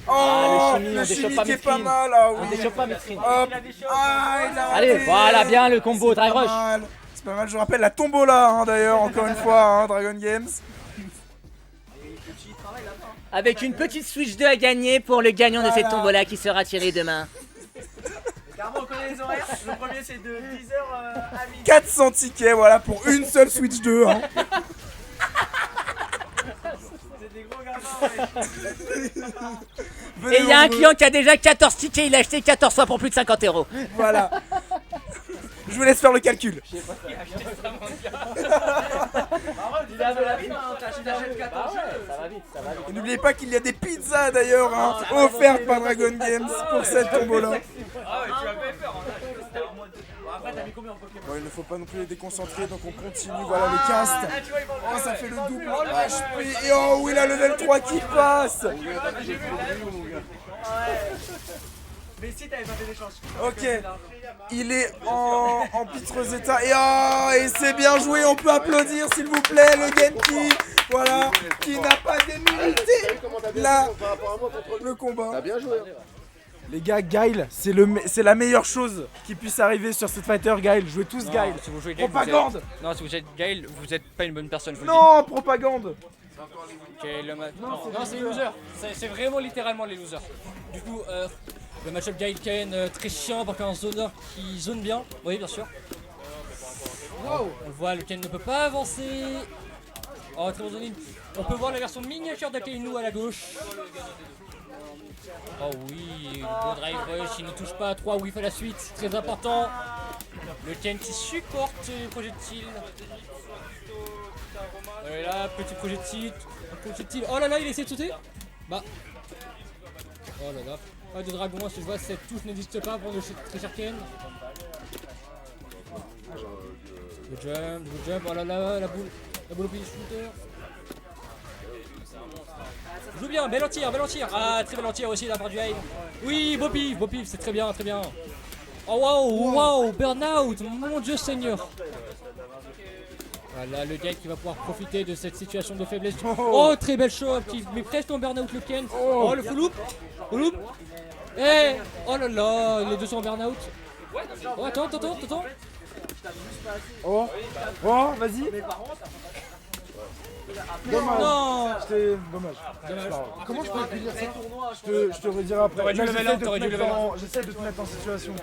Oh, le chimie, le on déchoppe chimie pas qui est Mithril. pas mal, ah On oui. déchoppe pas Mithril. Hop. Ah, il a Allez, raté. voilà, bien le combo, C'est Drive pas Rush. mal. C'est pas mal, je rappelle la tombola hein, d'ailleurs, encore une fois, hein, Dragon Games. Avec une petite Switch 2 à gagner pour le gagnant de cette tombola qui sera tiré demain. Carrément, on connaît les horaires. Le premier, c'est de 10h à midi. 400 tickets, voilà, pour une seule Switch 2. Hein. C'est des gros gamins, ouais. Et il y a un client qui a déjà 14 tickets, il a acheté 14 fois pour plus de 50 €. Voilà. Je vous laisse faire le calcul. Il a de la vie, hein. T'achètes 14 jeux. Ça va vite, ça va vite. Et n'oubliez pas qu'il y a des pizzas d'ailleurs hein, offertes par Dragon Games pour cette tombola. Ah ouais, tu m'as fait peur. C'était en mode. Bon, après, t'as mis combien en Pokémon? Bon, il ne faut pas non plus les déconcentrer, donc on continue. Voilà le cast. Ah, tu vois, ils vont le Oh, faire, ça ouais. fait le double HP. Et oh, oui, la level 3 qui passe. Mais si t'avais pas fait des chances. Ok, il est en pitreux état. Et oh, et c'est bien joué. On peut applaudir, s'il vous plaît, le Genki. Voilà, qui n'a pas d'immunité. Là, le combat. T'as bien joué. Les gars, Guile, c'est la meilleure chose qui puisse arriver sur Street Fighter. Guile, jouez tous Guile. Si vous jouez Guile, Propagande. non, si vous êtes Guile, vous êtes pas une bonne personne. Vous le Non, propagande. dites. Non, c'est les losers. C'est vraiment littéralement les losers. Du coup, le match-up Guile Ken très chiant parce qu'un zoneur qui zone bien. Oui, bien sûr. On le voit, le Ken ne peut pas avancer. Oh, très bon zoning. On peut voir la version miniature d'Akainu à la gauche. Oh oui, beau drive rush, il ne touche pas à 3 whiffs à la suite, très important. Le Ken qui supporte les projectiles. Et là, petit projectile. Oh là là, il essaie de sauter. Bah. Oh là là. Pas de dragon, si je vois cette touche n'existe pas pour le très cher Ken. Le jump, oh là là, la boule au pied shooter. Joue bien, bel tir. Ah, très bel tir aussi de la part du Hyde. Oui, beau pif, c'est très bien, très bien. Oh waouh, burn-out, mon dieu seigneur. Voilà, le Ken qui va pouvoir profiter de cette situation de faiblesse. Oh, très belle show, qui met presque en burn-out le Ken. Oh, le full loop. Eh, oh là là, les deux sont en burn-out. Oh, attends. Oh, vas-y. Dommage. Non. C'était dommage. C'est pas grave. Comment je peux te dire ça? Je te redirai après. T'aurais dû Là, level up, t'aurais dû level up. J'essaie de te mettre en situation.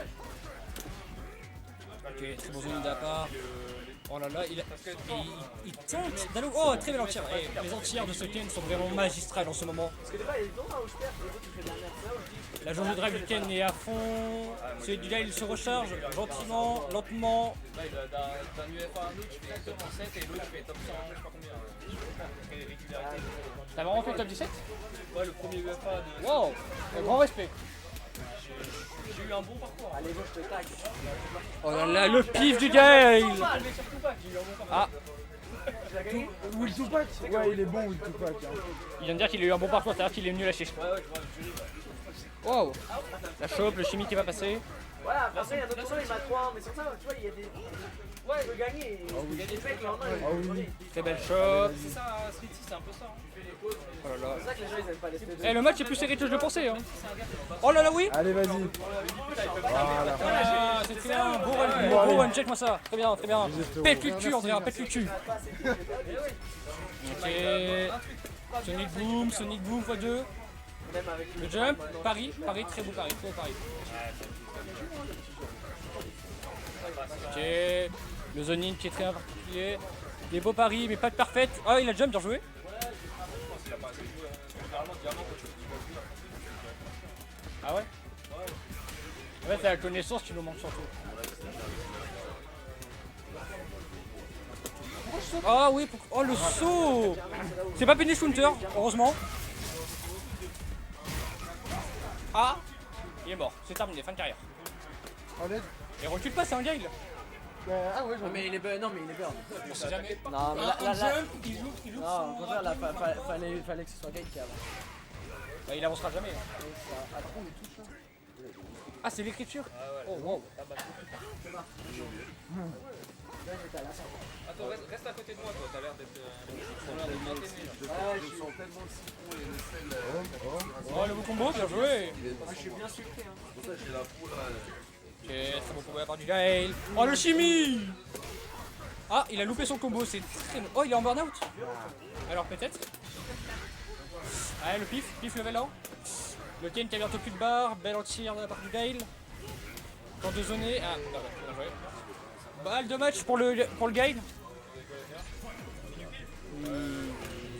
Ok, très bon zoning d'appart. Oh là là, il tente d'aller. Oh, très belle entière. Et les entières de ce Ken sont vraiment magistrales en ce moment. Parce que des fois, il y a des moments où je perds, et l'autre, il fait de la merde. C'est là où je dis. La jauge de drive du Ken est à fond. Celui du Gail se recharge gentiment, lentement. D'un UFA à un autre, tu fais top 17 et l'autre, tu fais top 100, je sais pas combien. Régularité. T'as vraiment fait top 17? Ouais, le premier UFA de. Wow, grand respect. J'ai eu un bon parcours. Allez, go, je te tag. Oh là là, le pif du Gail. Mais surtout pas, j'ai eu un bon parcours. Ah, Tu l'as gagné? Will Tupac? Ouais, il est bon, Will Tupac. Hein. il vient de dire qu'il a eu un bon parcours, c'est-à-dire qu'il est venu lâcher. Ouais, ouais, je vois. Wow, la chope, le chimie qui va passer. Voilà, après, il y a un autre tour, il m'a 3, mais sur ça, tu vois, il y a des. Ouais, il veut gagner. Il y a des mecs là en main, ils vont Très belle chope. C'est ça, Street, c'est un peu ça. Oh là là. C'est ça que les gens ils aiment pas les SP2. Eh, le match est plus serré que je le pensais. Hein. Oh là là, oui. Allez, vas-y. Ah, c'était un beau one, check moi ça. Très bien, très bien. Pète le cul, Andrea, pète le cul. Ok. Sonic Boom x2. Même avec Le jump, Paris, très beau Paris, Ok. Le zoning qui est très particulier. Des beaux paris, mais pas de parfait. Oh, il a jump, bien joué. Ah ouais? En fait, c'est la connaissance qui nous manque surtout. Ah oui, oh le saut! C'est pas finish counter, heureusement. Ah! Il est mort, c'est terminé, fin de carrière. Allez. Et recule pas, c'est un Gail. Ah ouais, Non, mais il est burn. Non, mais il est burn. On sait jamais. Non, mais là. Jump, il loupe Non, au contraire, là, fallait que ce soit Gail qui avance. Bah, il avancera jamais. Ah, c'est l'écriture? Oh wow. Attends, reste à côté de moi, toi, t'as l'air d'être. Je sens tellement le citron et le sel. Oh, le beau combo, bien joué. Je suis bien sucré. Hein. C'est pour ça que j'ai la peau là. Ok, très bon combo de la part du Gail. Oh, le chimie. Ah, il a loupé son combo, c'est très... Oh, il est en burn-out. Alors peut-être. Allez, le pif level 1. Le Ken qui a bientôt plus de barre, belle entière de la part du Gail. Temps de zoner. Ah, bien joué. Balle de match pour le Gail.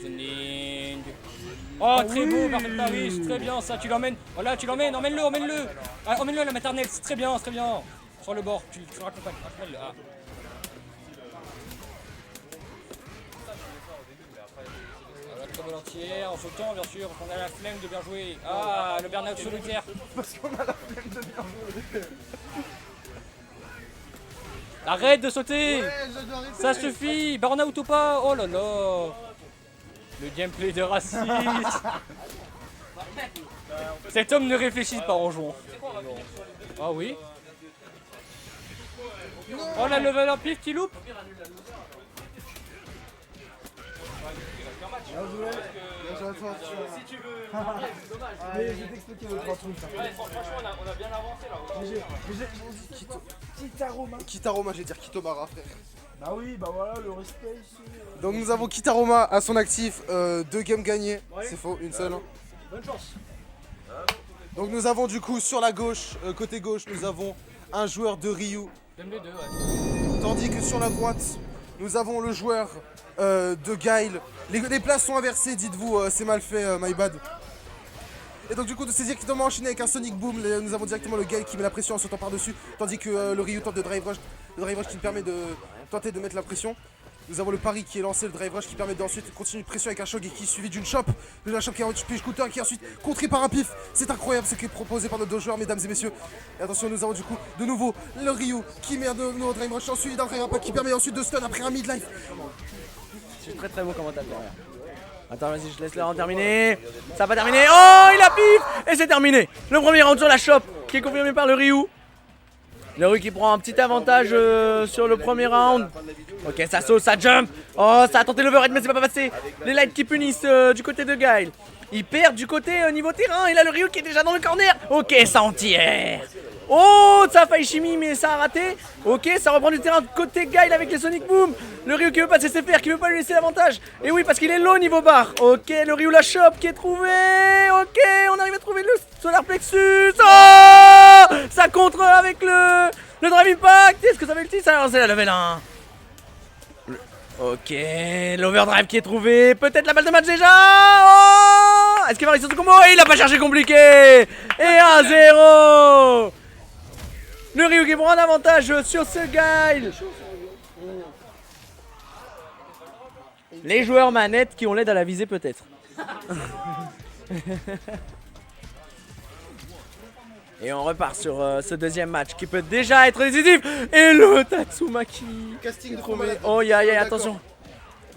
Zoning. Oh, très beau, parfait de Paris, c'est très bien ça, tu l'emmènes. Voilà, tu l'emmènes, emmène-le. Ah, emmène-le à la maternelle, c'est très bien. Sur le bord, tu le raccompagnes. Emmène-le. Ah. Voilà, très bonne entière, en sautant bien sûr, parce qu'on a la flemme de bien jouer. Ah, le burn-out solitaire. Parce qu'on a la flemme de bien jouer. Arrête de sauter. Ouais, j'adore Ça suffit, burn-out ou pas. Oh là là. Le gameplay de raciste. Cet homme ne réfléchit pas en jouant. Ah oui. Oh la level up pif qui loupe. Bien joué. Si tu veux. C'est dommage. Mais je vais t'expliquer le 3 trucs. Ouais, franchement, on a bien avancé là. Kitaroma, je vais dire Kitomara, frère. Bah oui, bah voilà, le respect ici. Donc nous avons Kitaroma à son actif, 2 games gagnés. C'est faux, une seule. Bonne chance. Donc nous avons du coup sur la gauche, côté gauche, nous avons un joueur de Ryu. Donne les deux, ouais. Tandis que sur la droite, nous avons le joueur de Gail. Les places sont inversées, dites-vous, c'est mal fait, my bad. Et donc du coup, c'est directement enchaîné avec un Sonic Boom. Nous avons directement le Gail qui met la pression en sautant par-dessus. Tandis que le Ryu tente de drive rush. Le drive rush qui nous permet de tenter de mettre la pression. Nous avons le pari qui est lancé, le drive rush qui permet d'ensuite continuer de pression avec un shock et qui est suivi d'une chop. La chop qui est ensuite scooter qui est ensuite contré par un pif. C'est incroyable ce qui est proposé par nos deux joueurs, mesdames et messieurs. Et attention, nous avons du coup de nouveau le Ryu qui met un nouveau drive rush ensuite d'un drive impact qui permet ensuite de stun après un midlife. C'est très beau commentateur. Attends, vas-y, je laisse l'heure en terminer. Ça va terminer. Oh, il a pif. Et c'est terminé. Le premier round sur la shop qui est confirmé par le Ryu. Le Ryu qui prend un petit avantage sur le premier round. Ok, ça saute, ça jump. Oh, ça a tenté l'overhead, mais c'est pas passé. Les lights qui punissent du côté de Gail. Ils perdent du côté niveau terrain. Et là, le Ryu qui est déjà dans le corner. Ok, ça entière. Oh, ça a failli chimie, mais ça a raté. Ok, ça reprend du terrain côté Guile avec les Sonic Boom. Le Ryu qui veut pas se laisser faire, qui veut pas lui laisser l'avantage. Et oui, parce qu'il est low niveau barre. Ok, le Ryu la chope qui est trouvé. Ok, on arrive à trouver le Solar Plexus. Oh, ça contre avec le Drive Impact. Est-ce que ça va ulti? Ça, c'est la level 1. Ok, l'overdrive qui est trouvé. Peut-être la balle de match déjà. Oh, est-ce qu'il va réussir ce combo? Il a pas cherché compliqué. Et 1-0. Le Ryu qui prend un avantage sur ce Guile. Les joueurs manettes qui ont l'aide à la visée peut-être. Et on repart sur ce deuxième match qui peut déjà être décisif. Et le Tatsumaki. Casting de fou Trouvé. malade. Oh, y a, D'accord. attention.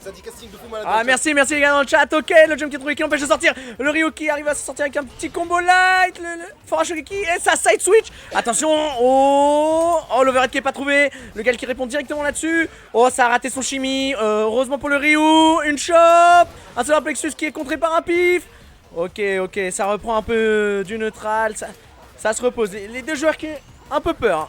Ça dit casting de fou malade. Ah, merci les gars dans le chat. Ok, le jump qui est trouvé qui l'empêche de sortir. Le Ryu qui arrive à se sortir avec un petit combo light. Le fort Shogeki et sa side switch. Attention. Oh, l'overhead qui est pas trouvé. Le gars qui répond directement là-dessus. Oh, ça a raté son chimie. Heureusement pour le Ryu. Une chop. Un solar plexus qui est contré par un pif. Ok, ça reprend un peu du neutral. Ça se repose. Les deux joueurs qui ont un peu peur.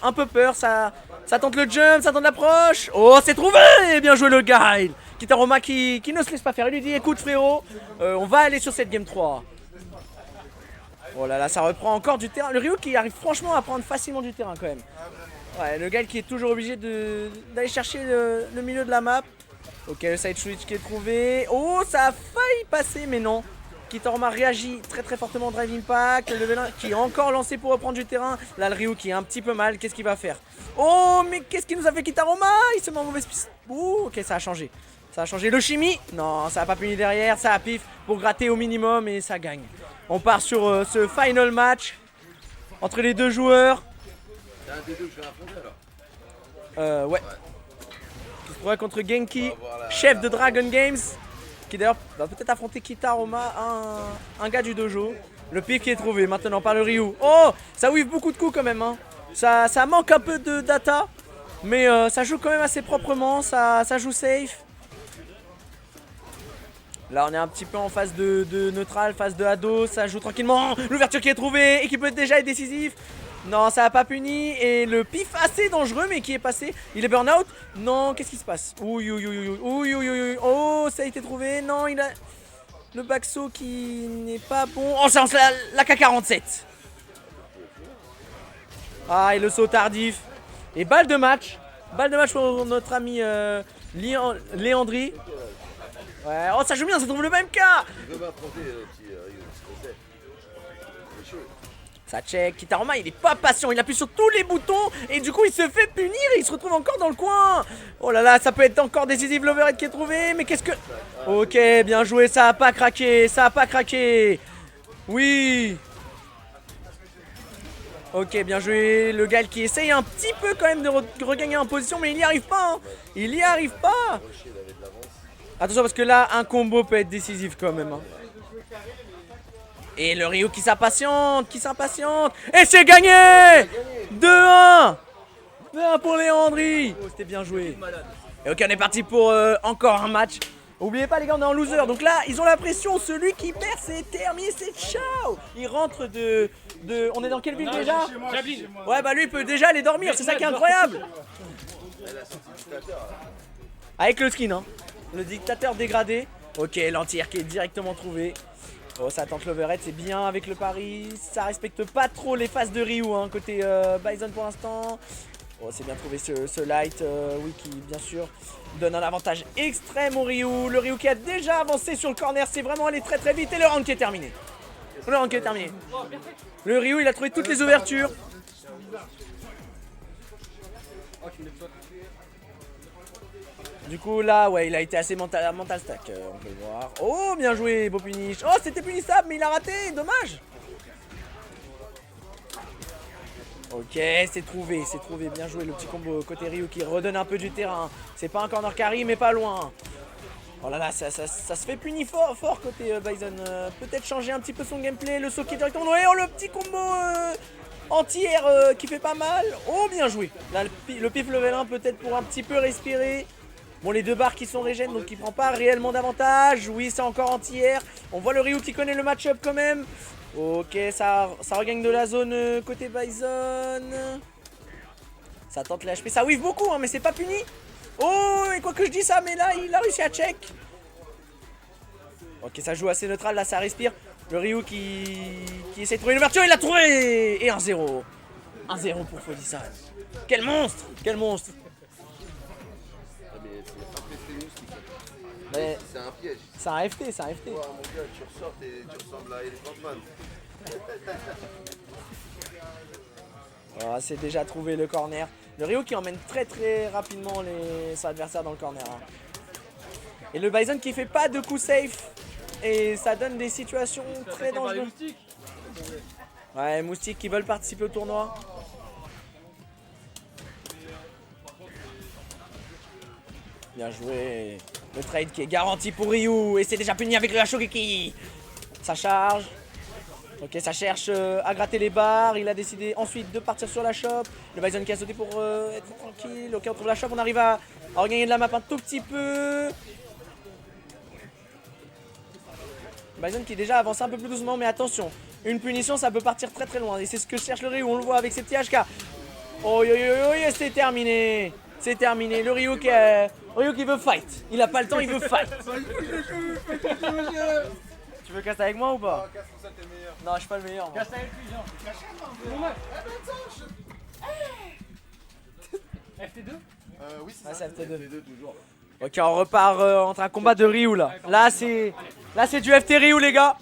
Ça tente le jump, ça tente l'approche. Oh, c'est trouvé. Bien joué le Guile. Kitaroma qui ne se laisse pas faire. Il lui dit écoute frérot, on va aller sur cette game 3. Oh là là, ça reprend encore du terrain. Le Ryu qui arrive franchement à prendre facilement du terrain quand même. Ouais, le Guile qui est toujours obligé d'aller chercher le milieu de la map. Ok, le side switch qui est trouvé. Oh, ça a failli passer mais non. Kitaroma réagit très fortement au Drive Impact. Le level 1 qui est encore lancé pour reprendre du terrain. Là, le Ryu qui est un petit peu mal. Qu'est-ce qu'il va faire? Oh, mais qu'est-ce qu'il nous a fait Kitaroma? Il se met en mauvaise piste. Ouh, ok, ça a changé. Ça a changé. Le chimie. Non, ça a pas puni derrière. Ça a pif pour gratter au minimum et ça gagne. On part sur ce final match entre les deux joueurs. C'est un des deux que je vais affronter alors. Ouais. Qui se trouvera contre Genki, chef de Dragon Games. Qui d'ailleurs va peut-être affronter Kitaroma, un gars du dojo. Le pif qui est trouvé maintenant par le Ryu. Oh, ça whiff beaucoup de coups quand même. Hein. Ça manque un peu de data. Mais ça joue quand même assez proprement. Ça joue safe. Là on est un petit peu en phase de neutral, phase de ado. Ça joue tranquillement. L'ouverture qui est trouvée et qui peut déjà être décisif. Non, ça n'a pas puni. Et le pif assez dangereux, mais qui est passé. Il est burn out. Non, qu'est-ce qui se passe? Ouh. Oh, ça a été trouvé. Non, il a le backsaw qui n'est pas bon. Oh, ça lance la K47. Ah, et le saut tardif. Et balle de match. Balle de match pour notre ami Léandri. Ouais, oh, ça joue bien, ça trouve le même cas. Je veux m'affronter, petit Ryu, c'est chaud. Ça check, Kitaroma il est pas patient, il appuie sur tous les boutons et du coup il se fait punir et il se retrouve encore dans le coin. Oh là là, ça peut être encore décisif l'overhead qui est trouvé, mais qu'est-ce que... Ok, bien joué, ça a pas craqué, Oui. Ok, bien joué, le Guile qui essaye un petit peu quand même de regagner en position, mais il n'y arrive pas, hein. Il n'y arrive pas. Attention parce que là, un combo peut être décisif quand même, hein. Et le Ryu qui s'impatiente, Et c'est gagné 2-1 2-1 pour Léandri. Oh, c'était bien joué. Et ok, on est parti pour encore un match. Oubliez pas les gars, on est en loser. Donc là, ils ont la pression. Celui qui perd, c'est terminé, c'est ciao. Il rentre de... On est dans quelle ville déjà? Ouais, bah lui il peut déjà aller dormir, c'est ça qui est incroyable. Avec le skin, hein. Le dictateur dégradé. Ok, l'anti-air qui est directement trouvé. Oh, ça tente l'overhead, c'est bien avec le pari. Ça respecte pas trop les phases de Ryu, hein, côté Bison pour l'instant. Oh, c'est bien trouvé ce light, oui, qui bien sûr donne un avantage extrême au Ryu. Le Ryu qui a déjà avancé sur le corner, c'est vraiment allé très vite. Et le round qui est terminé. Le Ryu, il a trouvé toutes les ouvertures. Du coup là, ouais, il a été assez mental stack, on peut le voir. Oh, bien joué, beau punish. Oh, c'était punissable, mais il a raté, dommage. Ok, c'est trouvé, bien joué le petit combo côté Ryu qui redonne un peu du terrain. C'est pas un corner carry, mais pas loin. Oh là là, ça se fait punir fort côté Bison. Peut-être changer un petit peu son gameplay, le saut qui est directement noé. Oh, le petit combo anti-air qui fait pas mal. Oh, bien joué. Là, le pif level 1 peut-être pour un petit peu respirer. Bon, les deux barres qui sont régènes, donc il prend pas réellement d'avantage. Oui, c'est encore anti-air. On voit le Ryu qui connaît le match-up quand même. Ok, ça regagne de la zone côté Bison. Ça tente les HP, ça whiff beaucoup, hein, mais c'est pas puni. Oh, et quoi que je dis ça, mais là, il a réussi à check. Ok, ça joue assez neutral, là, ça respire. Le Ryu qui essaie de trouver une ouverture, il l'a trouvé. Et 1-0. 1-0 pour Fodisan. Quel monstre! Quel monstre! Mais c'est un PST moustique. Mais C'est un piège. c'est un FT, c'est un FT. Toi, mon gars, tu ressors et tu ressembles à Elephant Man. Oh, c'est déjà trouvé le corner. Le Ryu qui emmène très rapidement son adversaire dans le corner. Hein. Et le Bison qui fait pas de coup safe. Et ça donne des situations très dangereuses. Ouais, moustiques qui veulent participer au tournoi. Bien joué. Le trade qui est garanti pour Ryu. Et c'est déjà puni avec le Hashogeki. Ça charge. Ok, ça cherche à gratter les barres. Il a décidé ensuite de partir sur la shop. Le Bison qui a sauté pour être tranquille. Ok, on trouve la shop. On arrive à regagner de la map un tout petit peu. Bison qui déjà avance un peu plus doucement. Mais attention, une punition, ça peut partir très loin. Et c'est ce que cherche le Ryu. On le voit avec ses petits HK. Oh, c'est terminé. C'est terminé. Le Ryu qui veut fight. Il a pas le temps, il veut fight. Tu veux casser avec moi ou pas? Casse pour ça, t'es meilleur. Non, je suis pas le meilleur. Moi. Casse avec lui, Jean. FT2? Oui, c'est Ah, ça. c'est FT2. Les deux toujours. Ok, on repart entre un combat de Ryu là. Là, c'est du FT Ryu, les gars.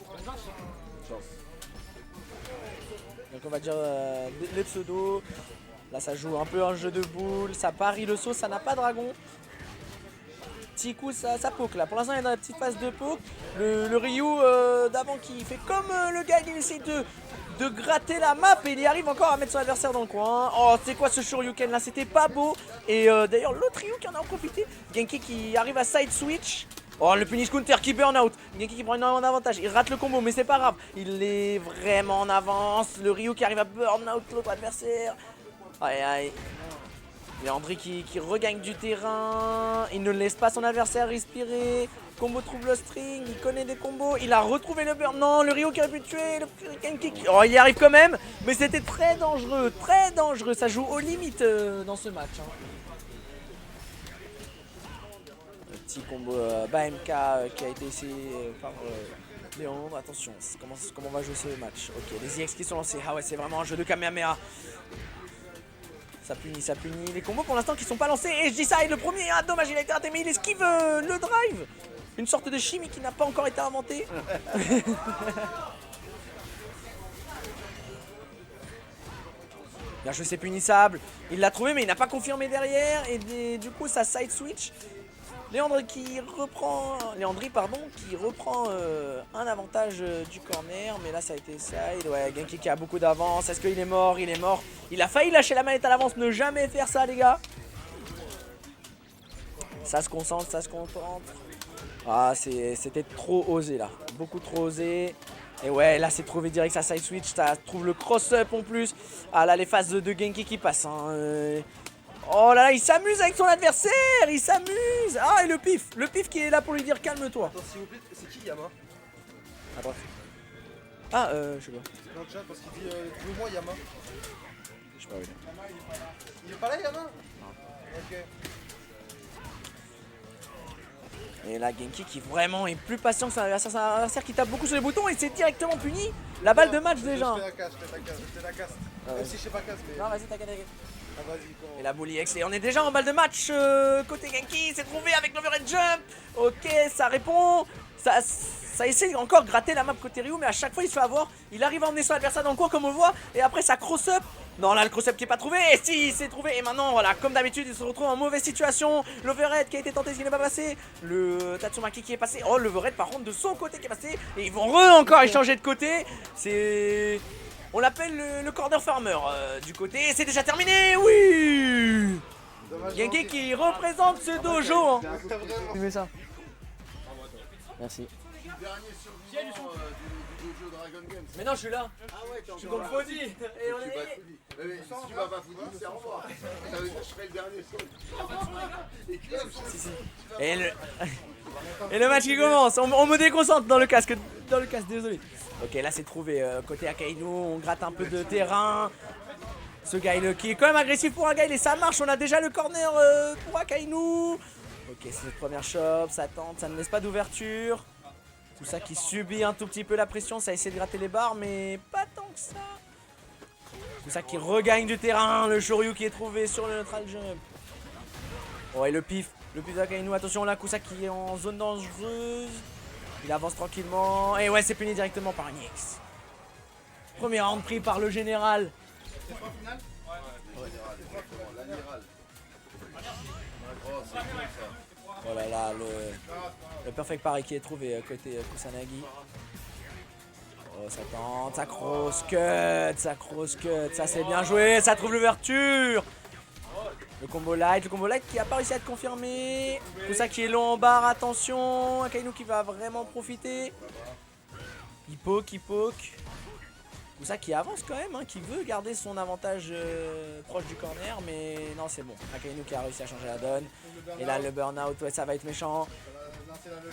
Donc, on va dire les pseudos. Là, ça joue un peu un jeu de boules. Ça parie le saut, ça n'a pas dragon. Petit coup, ça poke là. Pour l'instant, il est dans la petite phase de poke. Le Ryu d'avant qui fait comme le gars, il essaie de gratter la map et il y arrive encore à mettre son adversaire dans le coin. Oh, c'est quoi ce Shoryuken là? C'était pas beau. Et d'ailleurs, l'autre Ryu qui en a en profité. Genki qui arrive à side switch. Oh, le punish counter qui burn out. Genki qui prend énormément d'avantage. Il rate le combo, mais c'est pas grave. Il est vraiment en avance. Le Ryu qui arrive à burn out l'autre adversaire. Aïe aïe. Léandri qui regagne du terrain. Il ne laisse pas son adversaire respirer. Combo trouve le string. Il connaît des combos. Il a retrouvé le burn. Non, le Ryu qui aurait pu tuer. Le Genki qui... Oh, il y arrive quand même. Mais c'était très dangereux. Très dangereux. Ça joue aux limites dans ce match. Hein. Le petit combo BMK qui a été essayé par Léandre. Attention, comment on va jouer ce match. Ok, les EX qui sont lancés. Ah ouais, c'est vraiment un jeu de Kamehameha. Ça punit les combos pour l'instant qui sont pas lancés. Et je dis ça, et le premier, ah dommage, il a été raté, mais il esquive le drive. Une sorte de chimie qui n'a pas encore été inventée. Bien joué, c'est punissable. Il l'a trouvé, mais il n'a pas confirmé derrière. Et du coup, ça side switch. Léandri qui reprend un avantage du corner, mais là ça a été side. Ouais, Genki qui a beaucoup d'avance. Est-ce qu'il est mort? Il est mort. Il a failli lâcher la manette à l'avance. Ne jamais faire ça, les gars. Ça se concentre, ça se concentre. Ah, c'était trop osé là. Beaucoup trop osé. Et ouais, là c'est trouvé direct sa side switch. Ça trouve le cross-up en plus. Ah là, les phases de Genki qui passent. Hein. Oh là là, il s'amuse avec son adversaire, il s'amuse. Ah, et le pif qui est là pour lui dire calme-toi. Attends, s'il vous plaît, c'est qui Yama? À droite. Ah, je sais pas. C'est dans le chat parce qu'il dit trouve-moi Yama. Je sais pas où il est. Il est pas là, Yama? Non. Ok. Et là, Genki qui vraiment est plus patient que son adversaire. C'est un adversaire qui tape beaucoup sur les boutons et c'est directement puni. La balle de match déjà. Je fais la caste. Même si je sais pas casse, mais. Non, vas-y, t'inquiète. Ah, vas-y, comment. Et la bully X, et on est déjà en balle de match côté Genki, c'est trouvé avec l'overhead jump. Ok, ça répond. Ça essaie encore de gratter la map côté Ryu, mais à chaque fois il se fait avoir. Il arrive à emmener son adversaire dans le coin comme on le voit. Et après ça cross-up. Non, là le cross-up qui est pas trouvé. Et si, c'est trouvé. Et maintenant, voilà, comme d'habitude, il se retrouve en mauvaise situation. L'overhead qui a été tenté, ce qui n'est pas passé. Le Tatsumaki qui est passé. Oh, l'overhead par contre de son côté qui est passé. Et ils vont encore échanger de côté. C'est... On l'appelle le corner farmer du côté. C'est déjà terminé, oui. Genki qui représente ce dojo. Hein. Tu mets ça. Merci. le dernier survivant du dojo Dragon Games. Mais non, je suis là. Ah ouais, t'es Je suis encore contre là. Faudy. Et on Tu bats est. Faudy. Mais si tu bats pas Faudy, c'est au revoir. Ça veut dire que je serai le dernier seul. Et Clem, Et le match qui commence, on me déconcentre dans le casque, désolé. Ok, là c'est trouvé côté Akainu, on gratte un peu de terrain. Ce Gaël qui est quand même agressif pour un Gaël et ça marche, on a déjà le corner pour Akainu. Ok, c'est notre première shop, ça tente, ça ne laisse pas d'ouverture. Tout ça qui subit un tout petit peu la pression, ça essaie de gratter les barres mais pas tant que ça. Tout ça qui regagne du terrain, le Shoryu qui est trouvé sur le neutral jump. Oh et le pif d'Akainu, attention là, Kusa qui est en zone dangereuse. Il avance tranquillement. Et ouais, c'est puni directement par une X. Premier round pris par le général. c'est pas final? Ouais. L'amiral. Oh, c'est cool ça. Oh là là, le perfect parry qui est trouvé côté Kusanagi. Oh, ça tente, ça cross cut, ça c'est bien joué, ça trouve l'ouverture. Le combo light qui a pas réussi à être confirmé. Kusa qui est long en barre, attention. Akainu qui va vraiment profiter. Il poke. Kusa qui avance quand même, hein, qui veut garder son avantage proche du corner. Mais non, c'est bon. Akainu qui a réussi à changer la donne. Et là, le burn-out, ouais, ça va être méchant.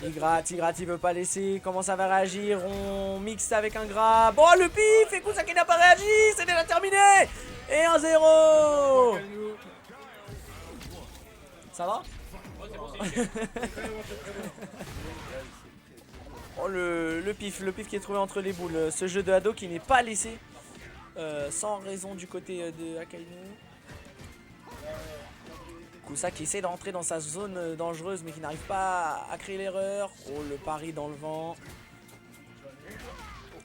Il gratte, il veut pas laisser. Comment ça va réagir? On mixe avec un grab. Oh, le pif! Et Kusa qui n'a pas réagi. C'est déjà terminé. Et 1-0. Ça va? Oh le pif qui est trouvé entre les boules. Ce jeu de Hado qui n'est pas laissé sans raison du côté de Akainu. Kusa qui essaie d'entrer dans sa zone dangereuse mais qui n'arrive pas à créer l'erreur. Oh le pari dans le vent.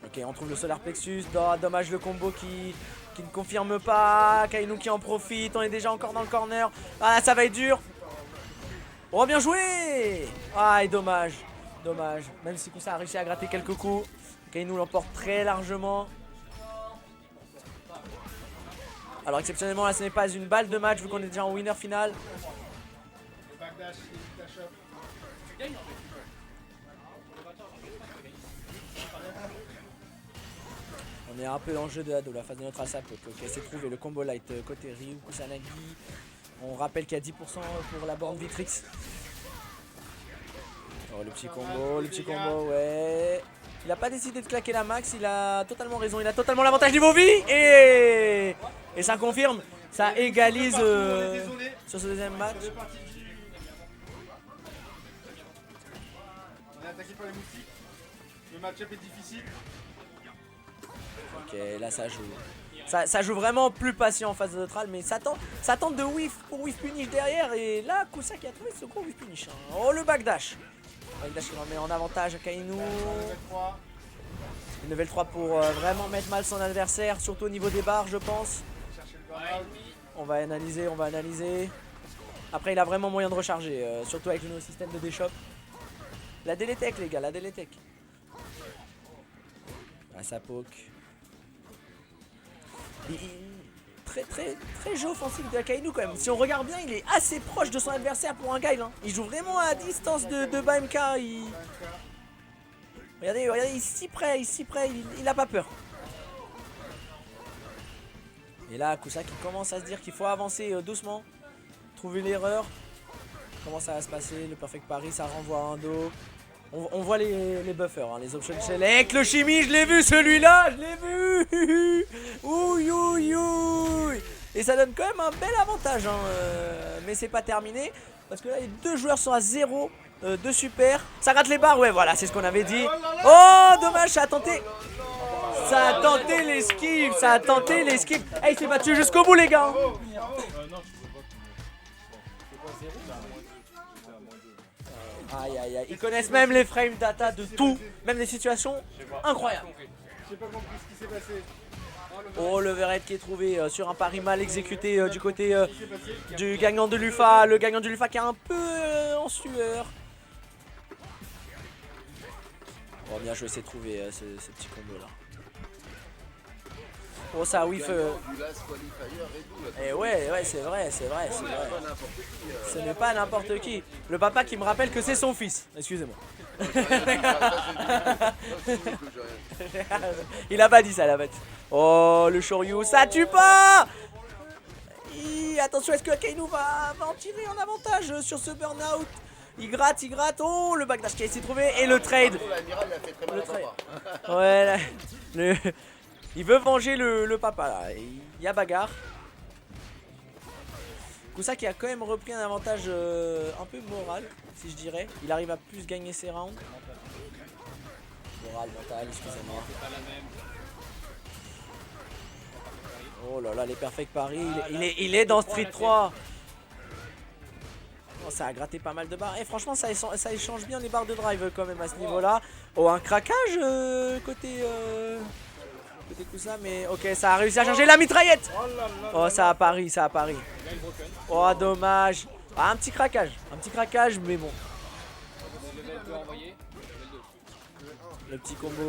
Ok, on trouve le solar plexus. Dommage le combo qui ne confirme pas. Akainu qui en profite. On est déjà encore dans le corner. Ah, ça va être dur. Oh, bien joué! Ah, et dommage. Même si Kusa a réussi à gratter quelques coups. Akainu l'emporte très largement. Alors, exceptionnellement, là, ce n'est pas une balle de match vu qu'on est déjà en winner final. Le backdash, il dash up. On est un peu dans le jeu de Hado, la phase de notre asap. Ok, c'est trouvé le combo light côté Ryu, Kusanagi. On rappelle qu'il y a 10% pour la borne Vitrix. Oh, le petit combo, ouais. Il a pas décidé de claquer la max, il a totalement raison, il a totalement l'avantage niveau vie. Et ça confirme, ça égalise sur ce deuxième match. On est attaqué par les moustiques. Le match-up est difficile. Ok, là ça joue. Ça joue vraiment plus patient en phase de neutral, mais ça tente de whiff pour whiff punish derrière. Et là, Kusa qui a trouvé ce gros whiff punish. Hein. Oh, le backdash. Backdash qui remet en avantage Akainu. Level 3 pour vraiment mettre mal son adversaire, surtout au niveau des barres, je pense. On va analyser. Après, il a vraiment moyen de recharger, surtout avec le nouveau système de déshop. La Deletech, les gars, la Deletech. Ah, ça poke. Très jeu offensif de Akainu quand même. Si on regarde bien, il est assez proche de son adversaire pour un guile. Hein. Il joue vraiment à distance de BMK. Regardez, il est si près, il n'a pas peur. Et là, Kusa qui commence à se dire qu'il faut avancer doucement. Trouver l'erreur. Comment ça va se passer? Le perfect parry, ça renvoie à un dos. On voit les buffers, hein, les options select. Le chimie, je l'ai vu celui-là, je l'ai vu. Ouh. Et ça donne quand même un bel avantage. Hein, mais c'est pas terminé. Parce que là, les deux joueurs sont à 0 de super. Ça rate les barres, ouais, voilà, c'est ce qu'on avait dit. Oh, dommage, ça a tenté. Ça a tenté l'esquive. Hey, il s'est battu jusqu'au bout, les gars. Aïe. Ils connaissent même les frame data de tout, même des situations incroyables. J'ai pas compris ce qui s'est passé. Oh, le Verret qui est trouvé sur un pari mal exécuté du côté du gagnant de l'UFA. Le gagnant de l'UFA qui est un peu en sueur. Oh, bien joué, c'est trouvé ce petit combo là. Oh, ça whiff. Du Last Qualifier et tout. Là, Et ouais, c'est vrai. c'est pas n'importe qui. Ce n'est pas n'importe qui. Le papa qui me rappelle que c'est son fils. Excusez-moi. Il a pas dit ça, il a pas dit. Oh, le Shoryu, ça tue pas. Attention, est-ce que Akainu va en tirer en avantage sur ce burn-out? Il gratte. Oh, le backdash qui a essayé de trouver. Et le trade. L'amiral, il a fait très mal à papa. Ouais, là, il veut venger le papa là. Il y a bagarre. Kusa qui a quand même repris un avantage un peu moral, si je dirais. Il arrive à plus gagner ses rounds. Moral, mental, excusez-moi. Oh là là, les perfect paris. Il est dans Street 3. Oh, ça a gratté pas mal de barres. Et franchement, ça échange bien les barres de drive quand même à ce niveau-là. Oh, un craquage côté Kusa, mais ok, ça a réussi à changer la mitraillette. Oh, ça a pari. Oh, dommage. Ah, un petit craquage, mais bon. Le petit combo,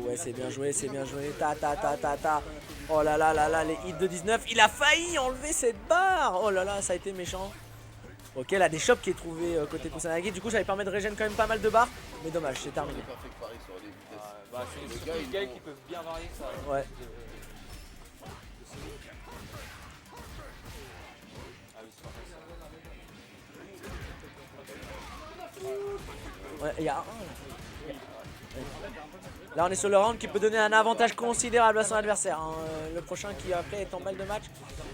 ouais, c'est bien joué. Ta. Oh là là, les hits de 19. Il a failli enlever cette barre. Oh là là, ça a été méchant. Ok, là, des shops qui est trouvé côté Kusanagi. Du coup, ça lui permet de régénérer quand même pas mal de barres. Mais dommage, c'est terminé. C'est des gars qui peuvent bien varier ça. Ouais. Ouais, il y a un. Là, on est sur le round qui peut donner un avantage considérable à son adversaire. Hein. Le prochain qui après est en balle de match.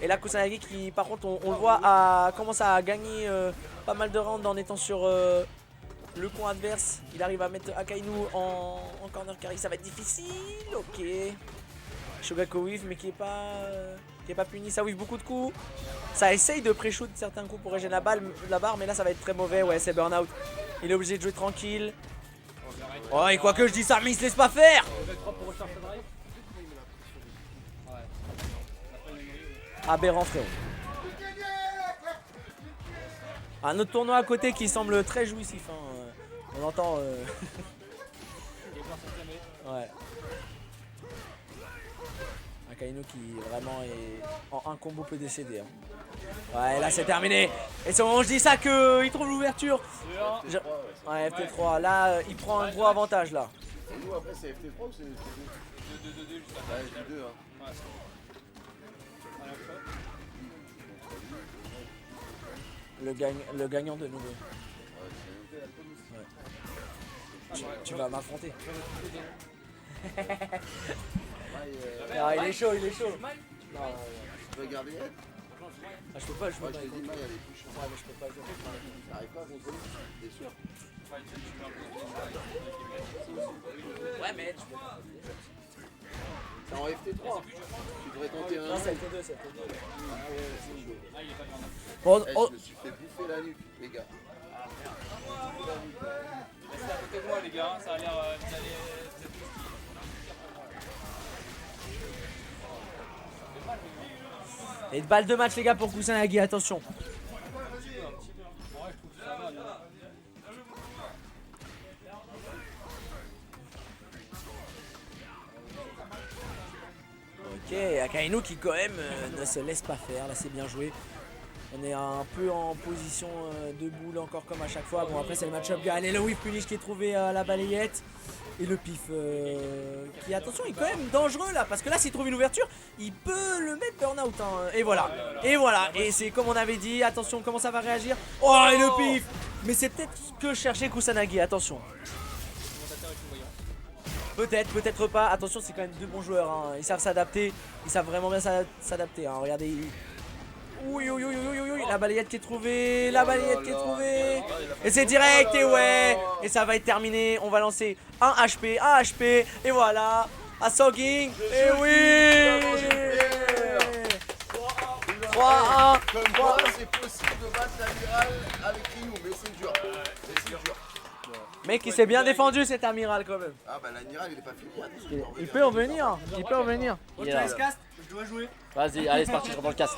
Et là, Kusanagi qui, par contre, on le voit, commence à gagner pas mal de rounds en étant sur le coin adverse. Il arrive à mettre Akainu en corner carry. Ça va être difficile. Ok. Shogaku whiff, mais qui est pas puni. Ça whiff beaucoup de coups. Ça essaye de pré-shoot certains coups pour régénérer la barre, mais là, ça va être très mauvais. Ouais, c'est burn-out. Il est obligé de jouer tranquille. Oh, et quoi que je dis ça, mais il se laisse pas faire. Aberrant, frérot. Un autre tournoi à côté qui semble très jouissif. Hein. On entend. Ouais. Akainu qui vraiment est en un combo peut décéder. Hein. Ouais, là c'est terminé. Et c'est au moment où je dis ça qu'il trouve l'ouverture. Ouais, FT3. Là, il prend un gros avantage là. Et nous, après, c'est FT3 ou c'est 2-2 Ouais, c'est 2. Hein. Le gagnant de nouveau. Ouais. Tu vas m'affronter. Ah, il est chaud. Tu veux garder elle Ah, je peux pas. Je t'ai dit, Maï, elle est plus chaude. Ouais, mais je peux pas. T'arrives pas à contrôler T'es sûr Ouais, mais tu peux pas. C'est en FT3. Tu devrais tenter un. Non, c'est FT2. Ah ouais, c'est chaud. Bon, Je me suis fait bouffer la nuque, les gars. Restez à côté de moi, les gars. Ça a l'air. Vous allez. Et de balle de match les gars pour Kusanagi, attention. Ok, Akainu qui quand même ne se laisse pas faire, là c'est bien joué. On est un peu en position de boule encore comme à chaque fois. Bon après c'est le match-up gars. Allez le whip punish qui est trouvé à la balayette. Et le pif qui, attention, est quand même dangereux là. Parce que là s'il trouve une ouverture, il peut le mettre burn-out. Hein. Et voilà. Et c'est comme on avait dit. Attention comment ça va réagir. Oh et le pif. Mais c'est peut-être ce que cherchait Kusanagi. Attention. Peut-être pas. Attention c'est quand même deux bons joueurs. Hein. Ils savent s'adapter. Ils savent vraiment bien s'adapter. Hein. Regardez. Oui, la balayette qui est trouvée, Et c'est direct, et ouais. Et ça va être terminé, on va lancer un HP, et voilà. À Soging, et oui. 3-1. Comme quoi, c'est possible de battre l'amiral avec Ryu, mais c'est dur. Mec, il s'est bien défendu cet amiral quand même. Ah bah l'amiral il est pas fini. Il peut en venir, Il est là. Je dois jouer. Vas-y, allez, c'est parti, je rentre dans le cast.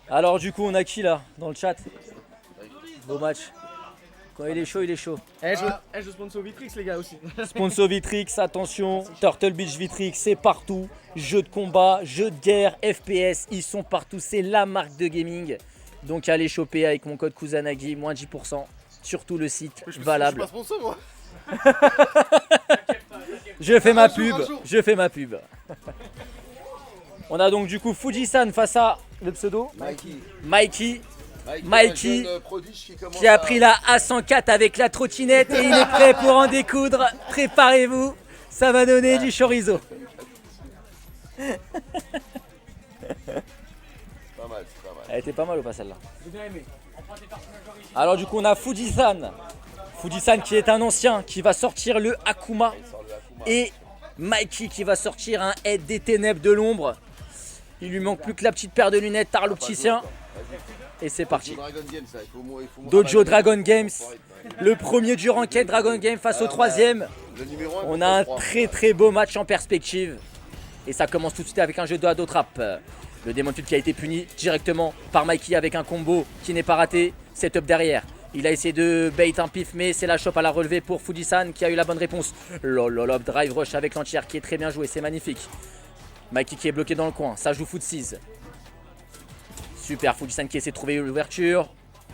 Alors du coup on a qui là dans le chat? Beau match. Quand il est chaud, il est chaud. Je sponsor Vitrix les gars aussi. Sponsor Vitrix, attention, Turtle Beach Vitrix, c'est partout. Jeux de combat, jeux de guerre, FPS, ils sont partout. C'est la marque de gaming. Donc allez choper avec mon code Kusanagi, moins 10%. Surtout le site valable. Je suis pas sponsor moi. Je fais ma Un jour, pub, un jour. je fais ma pub. On a donc du coup Fujisan face à le pseudo Mikey. Mikey, un jeune prodige commence qui a pris la A104 avec la trottinette et il est prêt pour en découdre. Préparez-vous, ça va donner du chorizo. Pas mal, c'est pas mal. Elle était pas mal ou pas celle-là? J'ai bien aimé. Alors du coup on a Fujisan. Fujisan qui est un ancien qui va sortir le Akuma. Et Mikey qui va sortir un Aide des ténèbres de l'ombre. Il lui manque plus que la petite paire de lunettes Tarl l'opticien. Et c'est parti. Dragon Game, ça, il faut Dojo Dragon Games. Le premier du ranked Dragon Game face au troisième. Le numéro 1. On a un très très beau match en perspective. Et ça commence tout de suite avec un jeu de ado trap. Le Demon Flip qui a été puni directement par Mikey avec un combo qui n'est pas raté. Setup derrière. Il a essayé de bait un pif, mais c'est la chope à la relevée pour Fujisan qui a eu la bonne réponse. Lololop, drive rush avec l'entière qui est très bien joué, c'est magnifique. Mikey qui est bloqué dans le coin, ça joue Footsies. Super, Fujisan qui essaie de trouver l'ouverture.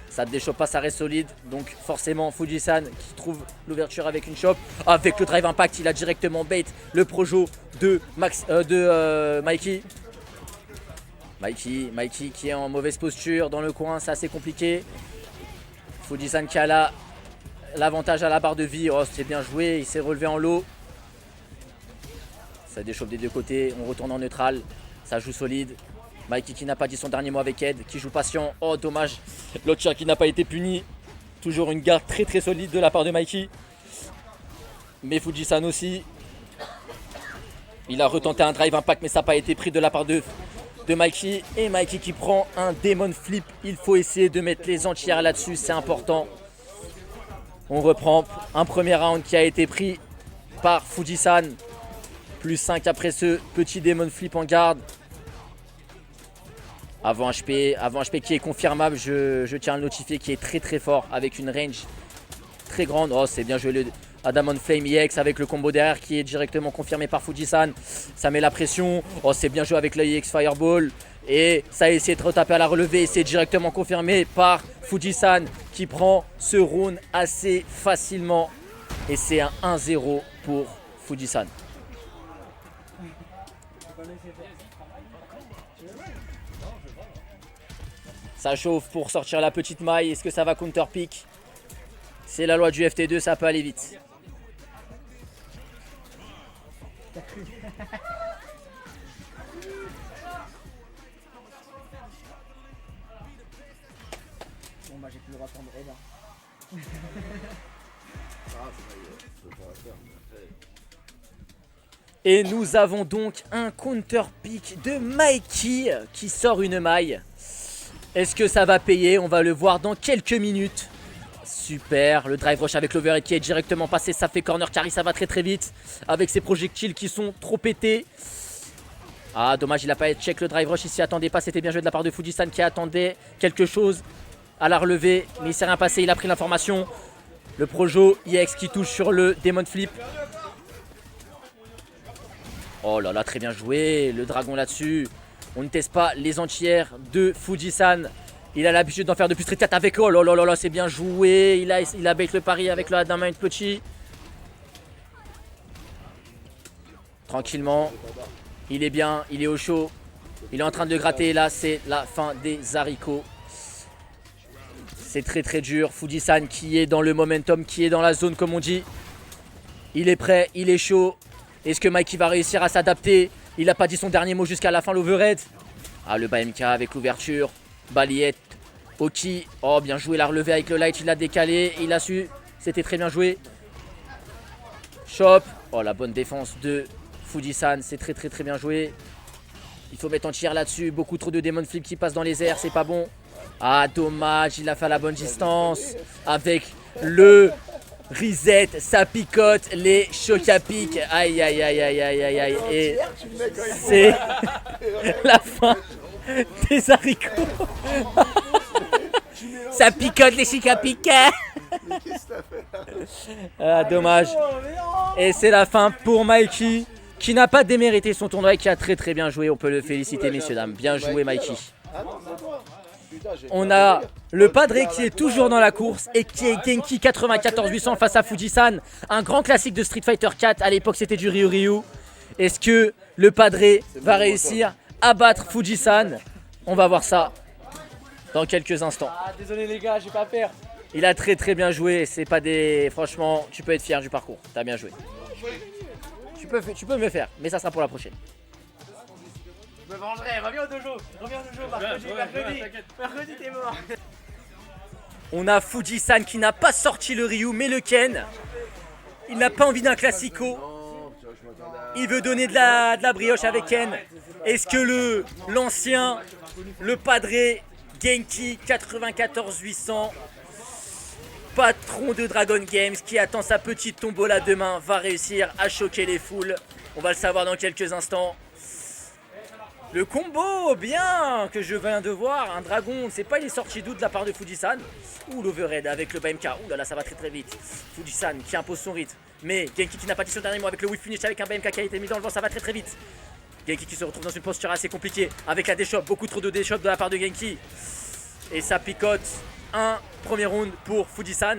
Ça ne déchoppe pas, ça reste solide. Donc forcément, Fujisan qui trouve l'ouverture avec une chope. Avec le drive impact, il a directement bait le projo de Mikey. Mikey qui est en mauvaise posture dans le coin, c'est assez compliqué. Fujisan qui a l'avantage à la barre de vie. Oh, c'est bien joué, il s'est relevé en low. Ça déchauffe des deux côtés, on retourne en neutral. Ça joue solide. Mikey qui n'a pas dit son dernier mot avec Ed, qui joue patient. Oh, dommage. L'autre chien qui n'a pas été puni. Toujours une garde très très solide de la part de Mikey. Mais Fujisan aussi. Il a retenté un drive impact, mais ça n'a pas été pris de la part de Mikey. Et Mikey qui prend un Demon Flip. Il faut essayer de mettre les entières là-dessus, c'est important. On reprend un premier round qui a été pris par Fujisan. Plus 5 après ce petit Demon Flip en garde. Avant HP qui est confirmable, je tiens à le notifier, qui est très très fort avec une range très grande. Oh, c'est bien joué le Adamant Flame EX avec le combo derrière qui est directement confirmé par Fujisan. Ça met la pression. Oh, c'est bien joué avec le EX Fireball. Et ça a essayé de retaper à la relevée. C'est directement confirmé par Fujisan qui prend ce round assez facilement. Et c'est un 1-0 pour Fujisan. Ça chauffe pour sortir la petite maille. Est-ce que ça va counter pick? C'est la loi du FT2, ça peut aller vite. Bon bah j'ai plus le droit de prendre Ed. Et nous avons donc un counter pick de Mikey qui sort une maille. Est-ce que ça va payer? On va le voir dans quelques minutes. Super, le drive rush avec l'overhead qui est directement passé. Ça fait corner carry, ça va très très vite. Avec ses projectiles qui sont trop pétés. Ah, dommage, il n'a pas check le drive rush. Il s'y attendait pas. C'était bien joué de la part de Fujisan qui attendait quelque chose à la relevée. Mais il s'est rien passé. Il a pris l'information. Le Projo EX qui touche sur le Demon Flip. Oh là là, très bien joué. Le dragon là-dessus. On ne teste pas les entières de Fujisan. Il a l'habitude d'en faire depuis Street 4 avec. Oh là là là là, c'est bien joué. Il a bait le pari avec le Adamant petit. Tranquillement. Il est bien, il est au chaud. Il est en train de le gratter. Là, c'est la fin des haricots. C'est très très dur. Fujisan qui est dans le momentum, qui est dans la zone comme on dit. Il est prêt, il est chaud. Est-ce que Mikey va réussir à s'adapter? Il n'a pas dit son dernier mot jusqu'à la fin, l'overhead. Ah, le BMK avec l'ouverture. Balayette. Oki. Oh, bien joué, la relevée avec le light. Il l'a décalé. Il a su. C'était très bien joué. Chop. Oh, la bonne défense de Fujisan. C'est très très très bien joué. Il faut mettre en tir là-dessus. Beaucoup trop de Demon Flip qui passent dans les airs. C'est pas bon. Ah, dommage. Il a fait à la bonne distance. Avec le reset. Ça picote. Les chocs à pic. Aïe, aïe, aïe, aïe, aïe, aïe, aïe. Et c'est la fin des haricots. Ça picote les chics à pic. Mais qu'est-ce Ah, dommage. Et c'est la fin pour Mikey, qui n'a pas démérité son tournoi et qui a très bien joué. On peut le féliciter, messieurs, dames. Bien joué, Mikey. Ah non, c'est toi. Putain, j'ai On a le Padre qui est toujours dans la course et qui est Genki 94-800 face à Fujisan. Un grand classique de Street Fighter 4. À l'époque, c'était du Ryu Ryu. Est-ce que le Padre va réussir à battre Fujisan? On va voir ça dans quelques instants. Ah, désolé les gars, j'ai pas peur. Il a très bien joué. C'est pas des. Franchement, tu peux être fier du parcours. T'as bien joué. Tu peux me faire, mais ça sera pour la prochaine. Je me vengerai, reviens au dojo, mercredi t'es mort. On a Fujisan qui n'a pas sorti le Ryu, mais le Ken. Il n'a pas envie d'un classico. Non, tu vois, je m'attendais à... Il veut donner de la brioche avec Ken. Est-ce que l'ancien, le Padre Genki 94-800, patron de Dragon Games, qui attend sa petite tombola demain, va réussir à choquer les foules? On va le savoir dans quelques instants. Le combo, bien, que je viens de voir, un dragon, c'est pas il est sorti d'où de la part de Fujisan. Ouh, l'overhead avec le BMK, ouh là là, ça va très vite. Fujisan qui impose son rythme, mais Genki qui n'a pas dit son dernier mot avec le whip finish avec un BMK qui a été mis dans le vent, ça va très vite. Genki qui se retrouve dans une posture assez compliquée avec la déchoppe, beaucoup trop de déchoppe de la part de Genki. Et ça picote, un premier round pour Fujisan.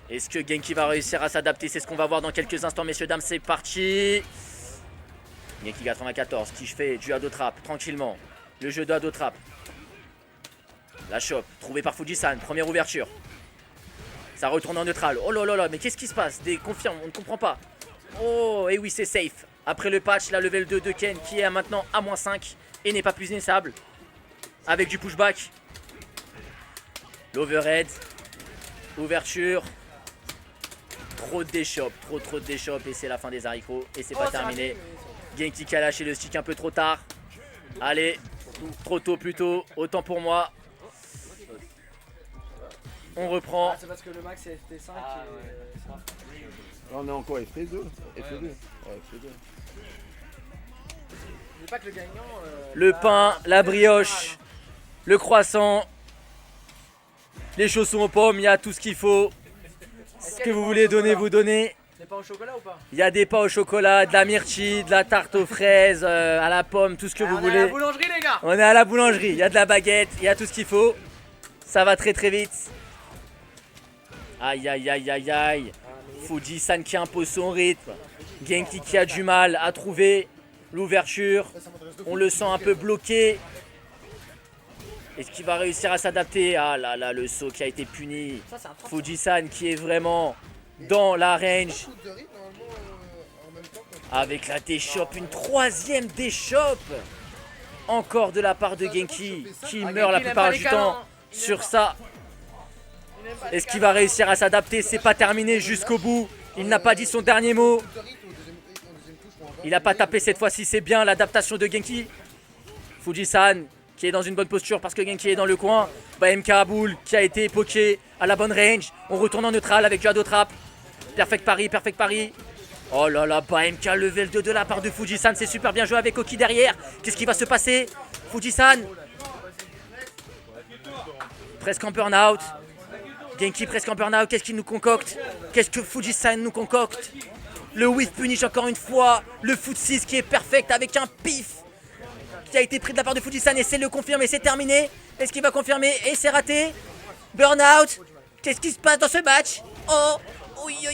Est-ce que Genki va réussir à s'adapter? C'est ce qu'on va voir dans quelques instants, messieurs, dames, c'est parti. Genki 94 qui fait du ado trap tranquillement. Le jeu de ado trap. La chope trouvée par Fujisan. Première ouverture. Ça retourne en neutral. Oh là là là, mais qu'est-ce qui se passe? Des confirmes, on ne comprend pas. Oh, et oui, c'est safe. Après le patch, la level 2 de Ken qui est maintenant à -5 et n'est pas plus naissable. Avec du pushback. L'overhead. Ouverture. Trop de déchoppe, trop de déchoppe et c'est la fin des haricots. Et c'est pas terminé. Genki qui a lâché le stick un peu trop tard. Allez, trop tôt plutôt, autant pour moi. On reprend. C'est parce que le max c'est FT5 Là, on est encore FP2. FP2. Ouais, FP2. Je dis pas que le gagnant. Le pain, la brioche, le croissant, les chaussons aux pommes, il y a tout ce qu'il faut. Ce que vous voulez donner, vous donnez. Des pains au chocolat ou pas? Il y a des pains au chocolat, de la myrtille, de la tarte aux fraises, à la pomme, tout ce que vous On est à voulez. la boulangerie les gars. On est à la boulangerie, il y a de la baguette, il y a tout ce qu'il faut. Ça va très vite. Aïe aïe aïe aïe aïe. Fujisan qui impose son rythme. Genki qui a du mal à trouver l'ouverture. On le sent un peu bloqué. Est-ce qu'il va réussir à s'adapter? Ah là là, le saut qui a été puni. Fujisan qui est vraiment dans la range. Avec la déchoppe, une troisième déchoppe. Encore de la part de Genki qui meurt la plupart du temps sur ça. Est-ce qu'il va réussir à s'adapter? C'est pas terminé jusqu'au bout. Il n'a pas dit son dernier mot. Il n'a pas tapé cette fois-ci, c'est bien l'adaptation de Genki. Fujisan qui est dans une bonne posture parce que Genki est dans le coin. BMK à boule qui a été poké à la bonne range. On retourne en neutral avec du ado trap. Perfect pari. Oh là là, BMK level 2 de la part de Fujisan. C'est super bien joué avec Oki derrière. Qu'est-ce qui va se passer? Fujisan presque en burn-out. Genki presque en burn-out. Qu'est-ce qu'il nous concocte? Qu'est-ce que Fujisan nous concocte? Le whiff punish encore une fois. Le foot 6 qui est perfect avec un pif qui a été pris de la part de Fujisan. Et c'est le confirme et c'est terminé. Est-ce qu'il va confirmer? Et c'est raté. Burn-out. Qu'est-ce qui se passe dans ce match? Oh, oui.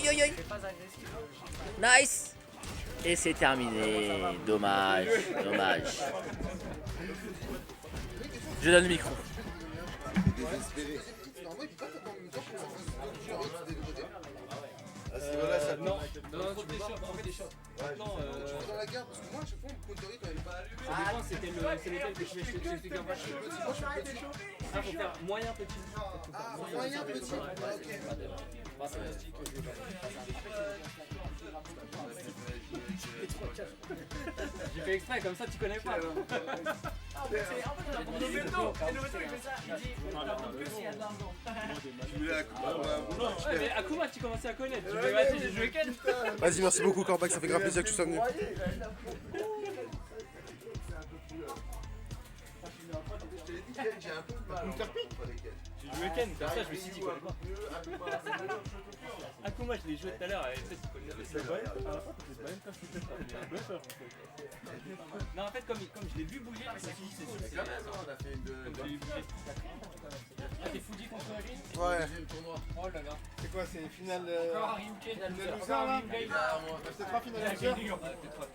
Nice. Et c'est terminé. Dommage. Je donne le micro. Non, tu déchopes, on fait des shops. Maintenant, dans la gare, parce que moi, à chaque fois, mon Kodori, quand il ça dépend, c'est lequel que je vais t'expliquer un peu. Ah, faut faire moyen petit. moyen petit. J'ai fait exprès, comme ça tu connais pas. Mais Akuma, tu commençais à connaître. J'ai joué Ken. Vas-y, merci beaucoup, Corbac, ça fait grave plaisir que tu sois venu. J'ai un peu de mal. J'ai joué Ken, comme ça je me suis dit quoi. Akuma, je l'ai joué tout à l'heure, elle fait non, en fait, comme je l'ai vu bouger, je me suis dit, c'est sûr, c'est On a fait une comme je l'ai vu bouger. Ah, t'es Fuji contre Rin? Ouais. Oh là là. C'est quoi, c'est une finale. Encore un Ryuken, Finale loser. loser, Encore un là Ryuken. C'était pas finale Ah, loser. j'ai dur. Peut-être pas.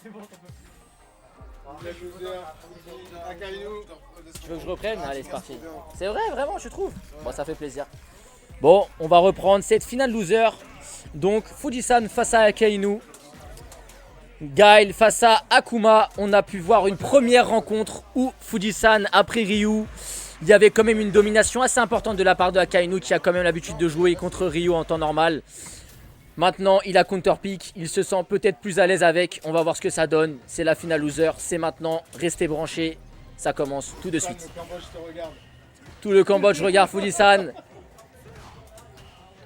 C'est bon, t'en peux. Finale loser. Akainu. Tu veux que je reprenne? Allez, c'est parti. C'est vrai, vraiment, je trouve. Bon, ça fait plaisir. Bon, on va reprendre cette finale loser. Donc, Fujisan face à Akainu. Gaël face à Akuma. On a pu voir une première rencontre où Fujisan a pris Ryu. Il y avait quand même une domination assez importante de la part de Akainu qui a quand même l'habitude de jouer contre Ryu en temps normal. Maintenant, il a counter-pick, il se sent peut-être plus à l'aise avec. On va voir ce que ça donne. C'est la finale loser, c'est maintenant. Restez branchés, ça commence tout de suite. Tout le Cambodge regarde Fujisan.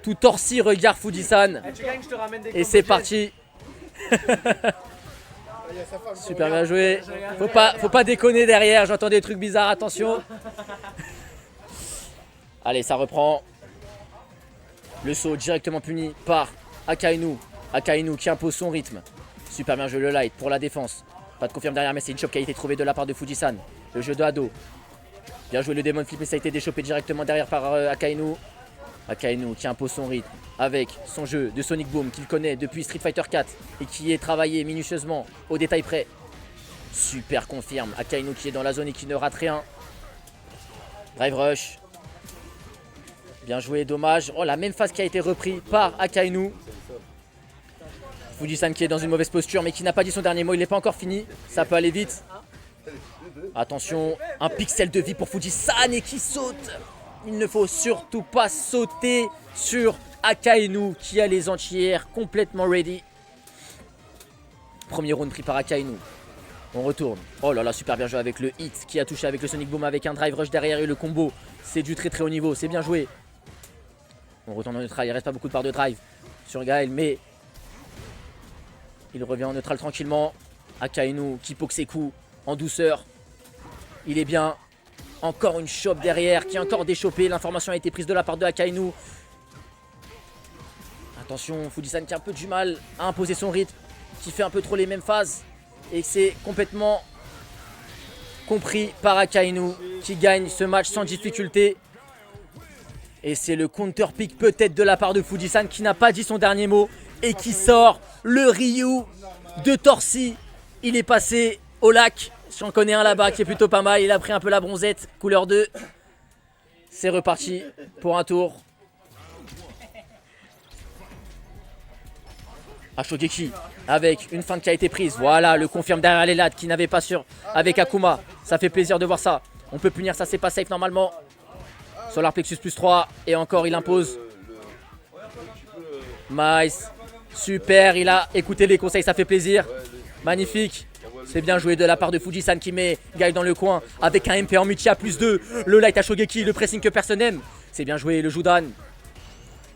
Tout Torsi regarde Fujisan. Tu gagnes, je te ramène des Et c'est parti. Super bien joué. Faut pas déconner derrière, j'entends des trucs bizarres, attention. Allez, ça reprend. Le saut directement puni par Akainu. Akainu qui impose son rythme. Super bien joué le light pour la défense. Pas de confirme derrière, mais c'est une chope qui a été trouvée de la part de Fujisan. Le jeu de Hado. Bien joué le Demon Flip, mais ça a été déchopé directement derrière par Akainu. Akainu qui impose son rythme avec son jeu de Sonic Boom qu'il connaît depuis Street Fighter 4 et qui est travaillé minutieusement au détail près. Super confirme. Akainu qui est dans la zone et qui ne rate rien. Drive Rush. Bien joué, dommage. Oh, la même phase qui a été reprise par Akainu. Fujisan qui est dans une mauvaise posture mais qui n'a pas dit son dernier mot. Il n'est pas encore fini. Ça peut aller vite. Attention, un pixel de vie pour Fujisan et qui saute. Il ne faut surtout pas sauter sur Akainu qui a les entières complètement ready. Premier round pris par Akainu. On retourne. Oh là là, super bien joué avec le hit qui a touché avec le Sonic Boom avec un drive rush derrière et le combo. C'est du très très haut niveau, c'est bien joué. On retourne en neutral, il reste pas beaucoup de barres de drive sur Gaël, mais il revient en neutral tranquillement. Akainu qui poke ses coups en douceur. Il est bien. Encore une chope derrière qui est encore déchopée. L'information a été prise de la part de Akainu. Attention, Fujisan qui a un peu du mal à imposer son rythme, qui fait un peu trop les mêmes phases. Et c'est complètement compris par Akainu qui gagne ce match sans difficulté. Et c'est le counter pick peut-être de la part de Fujisan qui n'a pas dit son dernier mot et qui sort le Ryu de Torsi. Il est passé au lac. J'en connais un là-bas qui est plutôt pas mal. Il a pris un peu la bronzette, couleur 2. C'est reparti pour un tour. Ashogeki avec une feinte qui a été prise. Voilà, le confirme derrière les lattes qui n'avait pas sûr avec Akuma. Ça fait plaisir de voir ça. On peut punir ça, c'est pas safe normalement. Solar Plexus plus 3. Et encore, il impose. Nice. Super, il a écouté les conseils, ça fait plaisir. Magnifique. C'est bien joué de la part de Fujisan qui met Gaël dans le coin avec un MP en multi à plus 2. Le light à Shogeki, le pressing que personne n'aime. C'est bien joué, le Judan.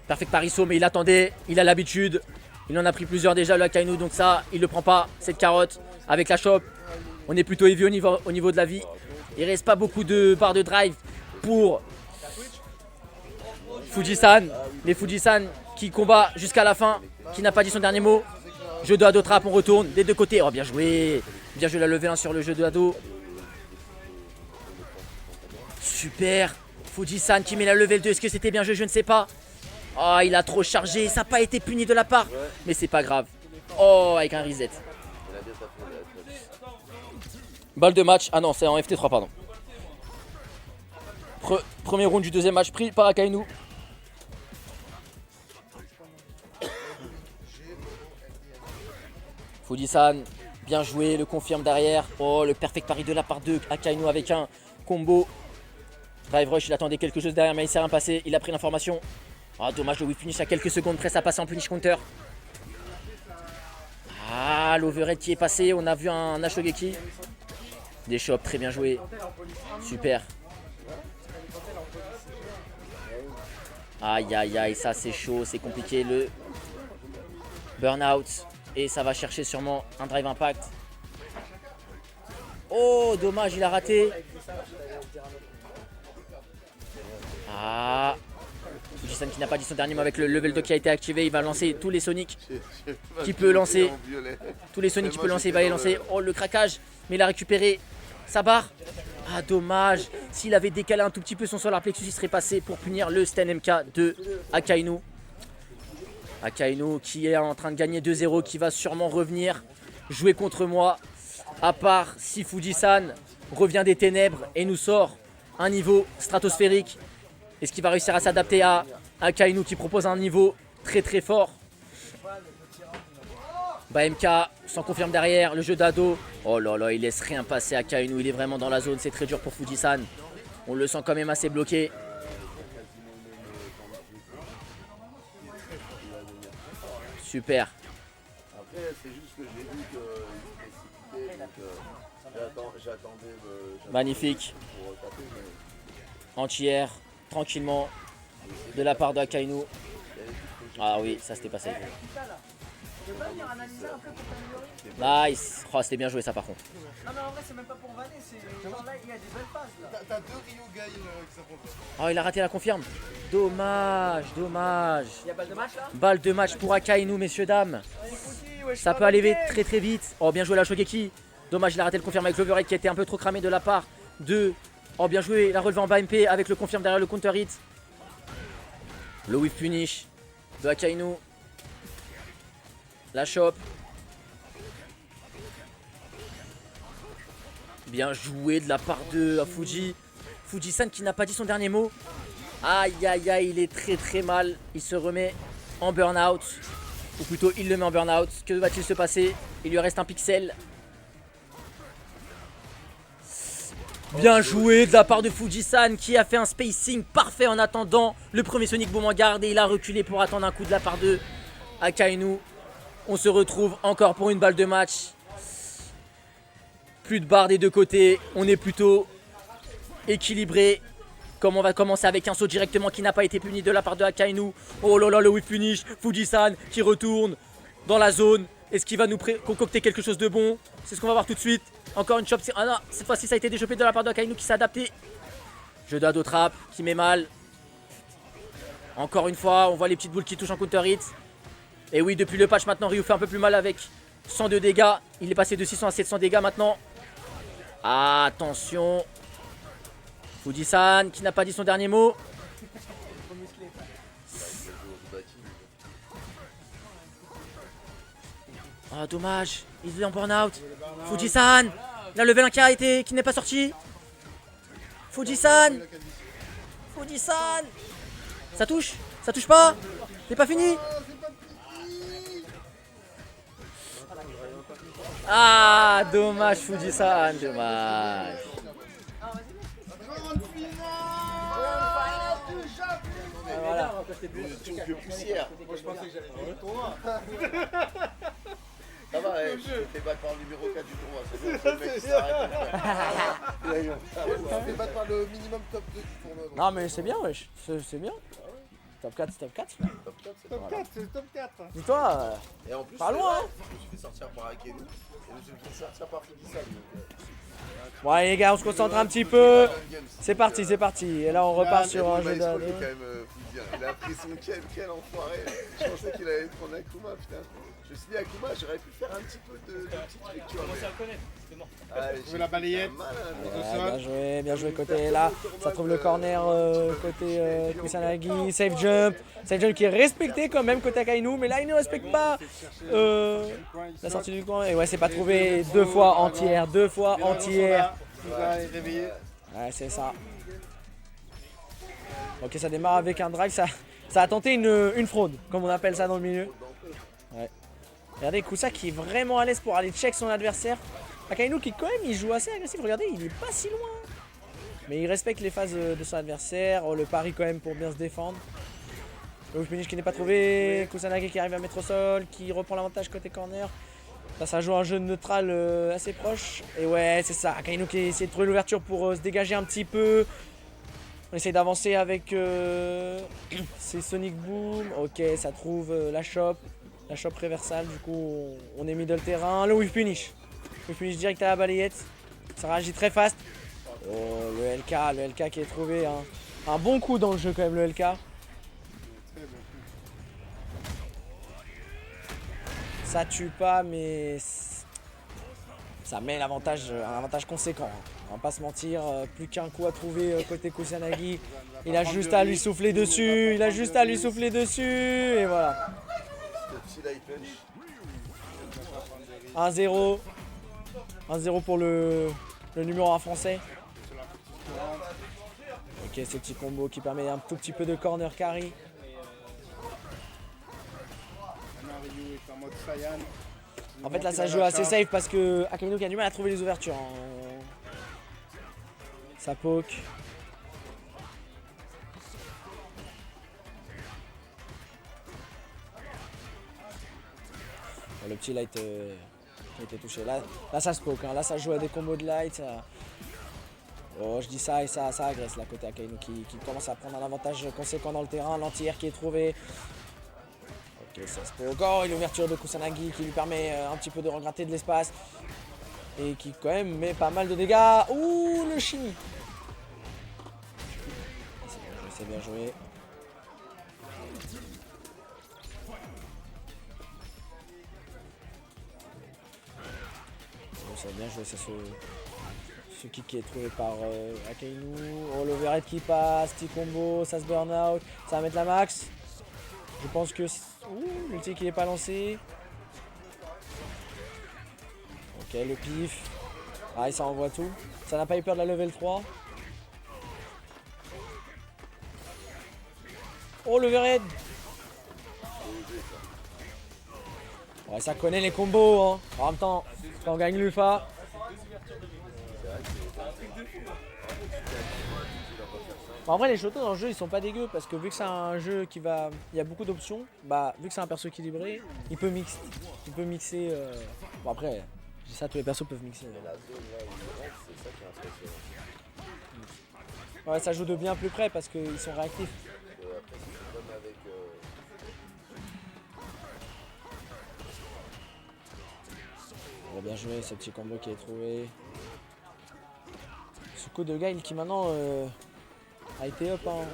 Perfect Pariso, mais il attendait, il a l'habitude. Il en a pris plusieurs déjà, le Akainu, donc ça, il ne prend pas, cette carotte. Avec la chope, on est plutôt heavy au niveau de la vie. Il reste pas beaucoup de barres de drive pour Fujisan. Mais Fujisan qui combat jusqu'à la fin, qui n'a pas dit son dernier mot. Jeu de Hado trap, on retourne des deux côtés. Oh, bien joué. Bien joué la level 1 sur le jeu de Hado. Super. Fujisan qui met la level 2. Est-ce que c'était bien joué? Je ne sais pas. Oh, il a trop chargé. Ça n'a pas été puni de la part. Mais c'est pas grave. Oh, avec un reset. Balle de match. Ah non, c'est en FT3, pardon. Premier round du deuxième match pris par Akainu. Fujisan, bien joué, le confirme derrière. Oh, le perfect pari de la part de Akainu avec un combo. Drive rush, il attendait quelque chose derrière, mais il s'est rien passé. Il a pris l'information. Ah, dommage, le whip finish à quelques secondes près, ça passe en punish counter. Ah, l'overhead qui est passé, on a vu un Ashogeki. Des chops, très bien joué. Super. Aïe, aïe, aïe, ça c'est chaud, c'est compliqué. Le burnout. Et ça va chercher sûrement un drive impact. Oh, dommage, il a raté. Ah. Fujisan qui n'a pas dit son dernier mot avec le level 2 qui a été activé. Il va lancer tous les Sonic qui peut lancer. Tous les Sonic qui peut lancer, il va les lancer. Oh, le craquage. Mais il a récupéré sa barre. Ah, dommage. S'il avait décalé un tout petit peu son solar plexus, il serait passé pour punir le Sten MK de Akainu. Akainu qui est en train de gagner 2-0, qui va sûrement revenir jouer contre moi. À part si Fujisan revient des ténèbres et nous sort un niveau stratosphérique. Est-ce qu'il va réussir à s'adapter à Akainu qui propose un niveau très très fort? MK s'en confirme derrière, le jeu d'ado. Oh là là, il laisse rien passer à Akainu, il est vraiment dans la zone, c'est très dur pour Fujisan. On le sent quand même assez bloqué. Super. Après, c'est juste que j'ai vu qu'il était précipité, donc j'attendais. Magnifique. Pour taper, mais Anti-air, tranquillement, de la part de Akainu. Ah oui, ça c'était pas safe. Nice. Oh, c'était bien joué ça par contre. Non mais en vrai c'est même pas pour vanner, c'est genre là il y a des belles phases là. T'as 2 Ryogai qui s'affrontent. Oh, il a raté la confirme. Dommage, dommage. Il y a balle de match là. Balle de match pour Akainu, messieurs, dames. Ça peut aller très très vite. Oh, bien joué la Shogeki. Dommage, il a raté le confirme avec l'overhead qui était un peu trop cramé de la part de... Oh, bien joué, la relevée en bas MP avec le confirme derrière le counter hit. Le whip punish de Akainu. La chope. Bien joué de la part de Fuji. Fujisan qui n'a pas dit son dernier mot. Aïe aïe aïe, il est très très mal. Il se remet en burn-out. Ou plutôt il le met en burn-out. Que va-t-il se passer? Il lui reste un pixel. Bien joué de la part de Fujisan qui a fait un spacing parfait en attendant le premier Sonic Boom en garde. Et il a reculé pour attendre un coup de la part de Akainu. On se retrouve encore pour une balle de match. Plus de barres des deux côtés. On est plutôt équilibré. Comme on va commencer avec un saut directement qui n'a pas été puni de la part de Akainu. Oh là là, le whip finish. Fujisan qui retourne dans la zone. Est-ce qu'il va nous concocter quelque chose de bon? C'est ce qu'on va voir tout de suite. Encore une chop. Ah non, cette fois-ci ça a été déchopé de la part de Akainu qui s'est adapté. Jeu d'ado trap qui met mal. Encore une fois, on voit les petites boules qui touchent en counter hit. Et oui, depuis le patch maintenant, Ryu fait un peu plus mal avec 102 dégâts. Il est passé de 600 à 700 dégâts maintenant. Attention. Fujisan qui n'a pas dit son dernier mot. Ah, dommage. Il est en burn-out. Fujisan. La level 1K qui n'est pas sorti. Fujisan. Fujisan. Ça touche? Ça touche pas? C'est pas fini? Ah, dommage Fujisan, dommage. voilà. Que poussière. Moi je pensais que j'allais gagner le tournoi. Ça va, je t'ai battu par le numéro 4 du tournoi. C'est bon, le mec qui s'arrête. Je t'ai battu par le minimum top 2 du tournoi. Non mais c'est bien wesh, c'est bien. Top 4 c'est top 4. Top 4 c'est top 4. Dis-toi, Et en plus, pas loin hein. je me suis fait sortir par Akainu. Et je me suis fait sortir par Fujisan. Ouais les gars, on se concentre un petit peu. C'est parti, c'est parti. Et là on repart sur un jeu d'ado. Il a pris son quel enfoiré. Je pensais qu'il allait prendre Akuma, putain. Je me suis dit Akuma, j'aurais pu faire un petit peu de petite truc, tu vois. à le connaître, c'est bon. Trouver la balayette. Ouais, bien joué côté là. Ça trouve le corner côté Kusanagi. Safe jump qui est respecté quand même côté Akainu. Mais là il ne respecte pas la sortie du coin. Et ouais, c'est pas trouvé deux fois entière. Ouais, c'est ça. Ok, ça démarre avec un drag. Ça a tenté une fraude, comme on appelle ça dans le milieu. Ouais. Regardez Kusa qui est vraiment à l'aise pour aller check son adversaire. Akainu qui quand même il joue assez agressif, regardez il est pas si loin. Mais il respecte les phases de son adversaire, le pari quand même pour bien se défendre. Le finish qui n'est pas trouvé, Kusanagi qui arrive à mettre au sol, qui reprend l'avantage côté corner. Là ça joue un jeu neutral assez proche. Et ouais c'est ça, Akainu qui essaie de trouver l'ouverture pour se dégager un petit peu. On essaie d'avancer avec ces Sonic Boom. Ok, ça trouve la shop réversale. Du coup, on est middle terrain. Le whip finish. Le finish direct à la balayette. Ça réagit très fast. Oh, le LK qui est trouvé. Un bon coup dans le jeu quand même, le LK. Ça tue pas, mais ça met un avantage conséquent. Hein. On va pas se mentir, plus qu'un coup à trouver côté Kusanagi. Il a juste à lui souffler dessus, et voilà. 1-0. 1-0 pour le numéro 1 français. Ok, ce petit combo qui permet un tout petit peu de corner carry. Ryu est en mode Saiyan. En fait là ça joue assez safe parce que Akainu qui a du mal à trouver les ouvertures. Hein. Ça poke. Oh, le petit light qui a été touché. Là ça se poke, hein. Là ça joue à des combos de light. Ça... Oh je dis ça et ça agresse là côté Akainu qui commence à prendre un avantage conséquent dans le terrain. L'anti-air qui est trouvé. Ok, ça se peut encore, l'ouverture de Kusanagi qui lui permet un petit peu de regratter de l'espace et qui quand même met pas mal de dégâts. Ouh, le chimie. C'est bien joué. C'est bien joué, c'est ce kick qui est trouvé par Akainu. Oh, l'overhead qui passe, petit combo, ça se burn out, ça va mettre la max. Je pense que... Ouh, l'ulti qui n'est pas lancé. Ok, le pif. Ah, ça envoie tout. Ça n'a pas eu peur de la level 3. Oh, l'overhead. Ouais, ça connaît les combos. Hein. En même temps, quand on gagne l'UFA... En vrai les shotos dans le jeu ils sont pas dégueux parce que vu que c'est un jeu qui va... Il y a beaucoup d'options, bah vu que c'est un perso équilibré, il peut mixer... Bon après, je dis ça, tous les persos peuvent mixer. Ouais ça joue de bien plus près parce qu'ils sont réactifs. On va bien jouer ce petit combo qui est trouvé. Ce coup de Gaël qui maintenant... a été up hein.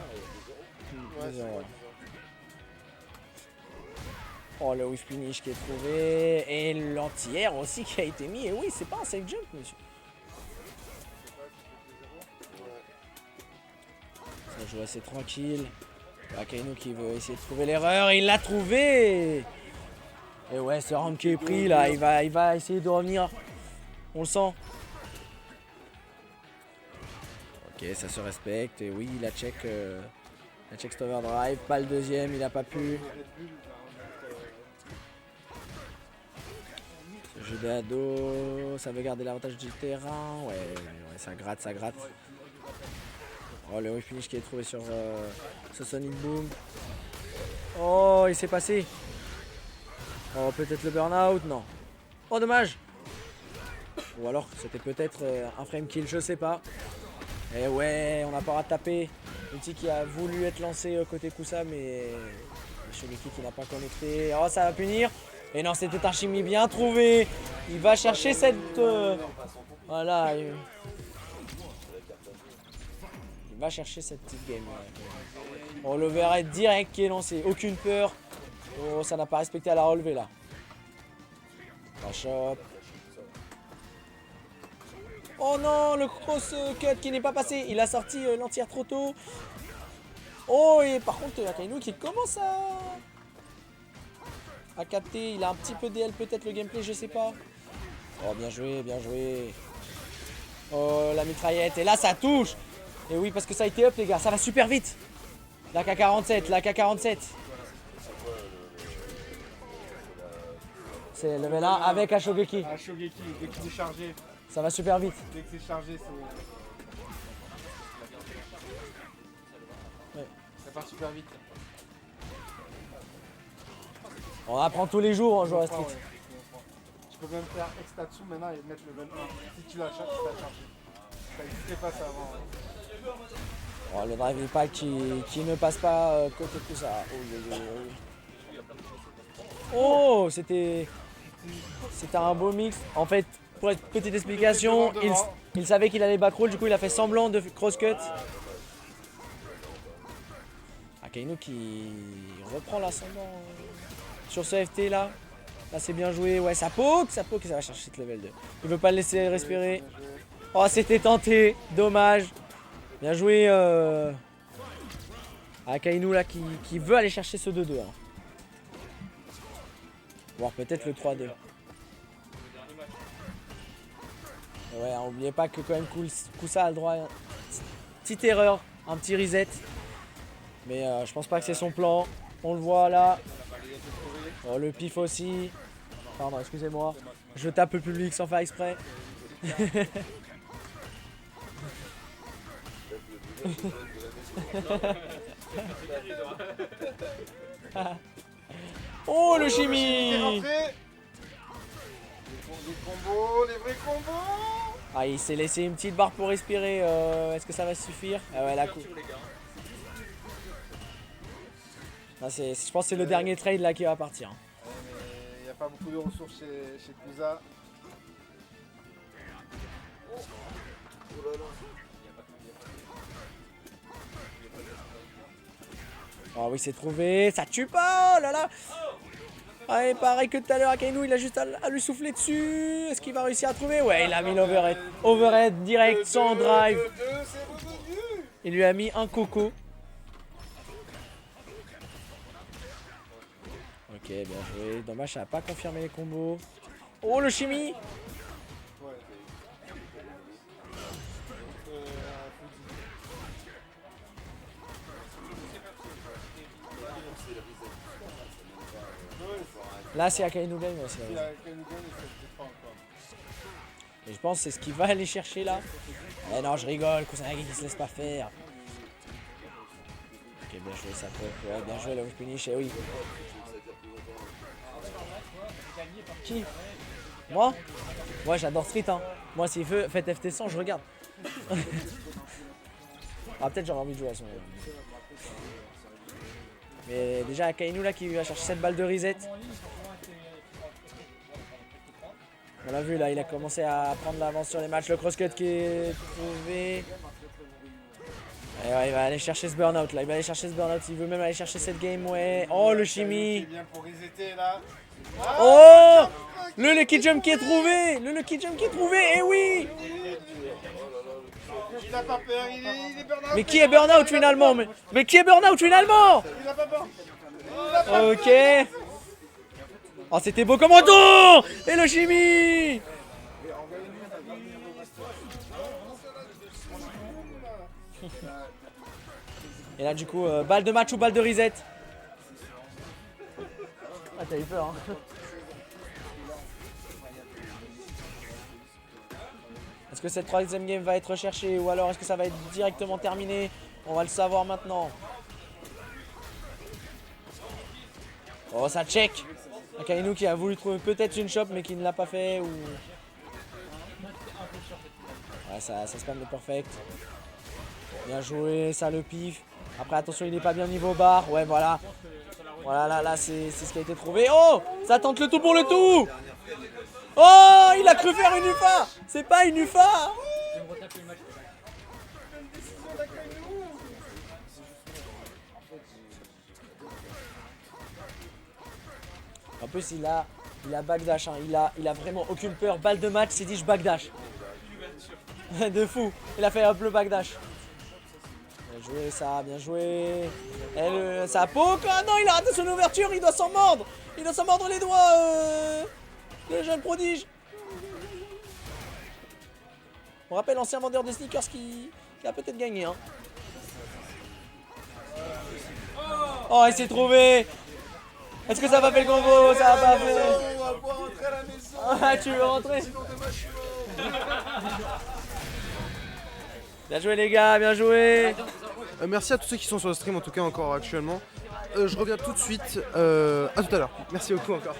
Oh le whiff punish qui est trouvé et l'anti-air aussi qui a été mis et oui c'est pas un safe jump monsieur. Ça joue assez tranquille. Akainu qui veut essayer de trouver l'erreur et il l'a trouvé. Et ouais ce round qui est pris là il va essayer de revenir. On le sent. Ok, ça se respecte et oui, il a check cet overdrive, pas le deuxième, il a pas pu. Ce jeu d'ado, ça veut garder l'avantage du terrain, ouais, ça gratte. Oh, le whiff finish qui est trouvé sur ce Sonic Boom. Oh, il s'est passé. Oh, peut-être le burn-out, non. Oh, dommage. Ou alors, c'était peut-être un frame kill, je sais pas. Et ouais, on n'a pas rattrapé. L'outil qui a voulu être lancé côté Kusa, mais Shogeki qui n'a pas connecté. Oh, ça va punir. Et non, c'était un chimie bien trouvé. Il va chercher cette... Voilà. Il va chercher cette petite game. Oh, l'overhead direct qui est lancé. Aucune peur. Oh, ça n'a pas respecté à la relevée là. La chope. Oh non, le cross cut qui n'est pas passé. Il a sorti l'entière trop tôt. Oh, et par contre, Akainu qui commence à capter. Il a un petit peu DL peut-être le gameplay, je sais pas. Oh, bien joué, bien joué. Oh, la mitraillette. Et là, ça touche. Et oui, parce que ça a été up, les gars. Ça va super vite. La K47, la K47. C'est level 1 avec Ashogeki. Ashogeki, dès qu'il est chargé. Ça va super vite. Dès que c'est chargé, c'est... Ouais. Ça part super vite. On apprend tous les jours en jouant à Street. Ouais. Tu peux même faire Extatsu maintenant et mettre level 1. Si tu l'as chargé, ça n'existait pas ça avant. Oh, le drive impact qui ne passe pas côté tout ça. Oh, c'était un beau mix. En fait, pour être petite explication, il savait qu'il allait backroll, du coup il a fait semblant de cross-cut. Akainu qui reprend l'ascendant sur ce FT là. Là c'est bien joué, ouais ça poke et ça va chercher cette level 2. Il veut pas le laisser respirer. Oh c'était tenté, dommage. Bien joué Akainu là qui veut aller chercher ce 2-2. Hein. Voire peut-être le 3-2. Ouais, n'oubliez pas que quand même Kusa a le droit à une petite erreur, un petit reset. Mais je pense pas que c'est son plan. On le voit là. Oh, le pif aussi. Pardon, excusez-moi. Je tape le public sans faire exprès. Oh le chimie! Les combos, les vrais combos. Ah, il s'est laissé une petite barre pour respirer. Est-ce que ça va suffire? Ah ouais, la coupe. Je pense que c'est le dernier trade là qui va partir. Il n'y a pas beaucoup de ressources chez Kusa. Oh oui, c'est trouvé. Ça tue pas. Oh là là. Ouais, pareil que tout à l'heure, Akainu, il a juste à lui souffler dessus. Est-ce qu'il va réussir à trouver? Ouais, il a mis l'overhead. Overhead direct, sans drive. Il lui a mis un coco. Ok, bien joué. Dommage, ça n'a pas confirmé les combos. Oh, le chimie. Là, c'est Akainu gagne. Ouais, c'est vrai. Et je pense que c'est ce qu'il va aller chercher là. Eh non, je rigole. Kusanagi qui se laisse pas faire. Ok, bien joué, ça peut. Ouais, bien joué, le finish. Et oui. Qui? Moi? Moi, j'adore Street. Hein. Moi, s'il veut, faites FT100, je regarde. Ah, peut-être j'aurais envie de jouer à ce moment-là. Mais déjà, Akainu là qui va chercher cette balle de reset. On l'a vu là, il a commencé à prendre l'avance sur les matchs. Le crosscut qui est trouvé. Et ouais, il va aller chercher ce burn-out là. Il va aller chercher ce burn-out. Il veut même aller chercher cette game. Ouais. Oh, le chimie. Oh, le lucky jump qui est trouvé. Le lucky jump qui est trouvé. Et oui. Il a pas peur, il est burn-out. Mais qui est burn-out finalement? Mais qui est burn-out finalement? Il a pas peur. Ok. Oh, c'était beau comme retour. Et le chimie. Et là du coup, balle de match ou balle de reset? Ah, t'as eu peur hein. Est-ce que cette troisième game va être recherchée ou alors est-ce que ça va être directement terminé? On va le savoir maintenant. Oh, ça check. Akainu qui a voulu trouver peut-être une shop mais qui ne l'a pas fait ou... Ouais, ça spam le perfect. Bien joué, ça le pif. Après attention, il n'est pas bien niveau bar. Ouais, voilà. Voilà, là c'est ce qui a été trouvé. Oh, ça tente le tout pour le tout. Oh, il a cru faire une UFA. C'est pas une UFA. En plus, il a backdash. Hein. Il a vraiment aucune peur. Balle de match, il dit je backdash. De fou. Il a fait un peu le backdash. Bien joué, ça, bien joué. Et ça poke. Ah non, il a raté son ouverture. Il doit s'en mordre. Il doit s'en mordre les doigts. Le jeune prodige. On rappelle l'ancien vendeur de sneakers qui a peut-être gagné. Hein. Oh, il s'est trouvé. Est-ce que ça va faire le combo? Ça va pas fait. On va pouvoir rentrer à la maison. Ah, tu veux rentrer? Sinon demain je suis mort. Bien joué les gars, bien joué. Merci à tous ceux qui sont sur le stream en tout cas encore actuellement. Je reviens tout de suite. À tout à l'heure. Merci beaucoup encore.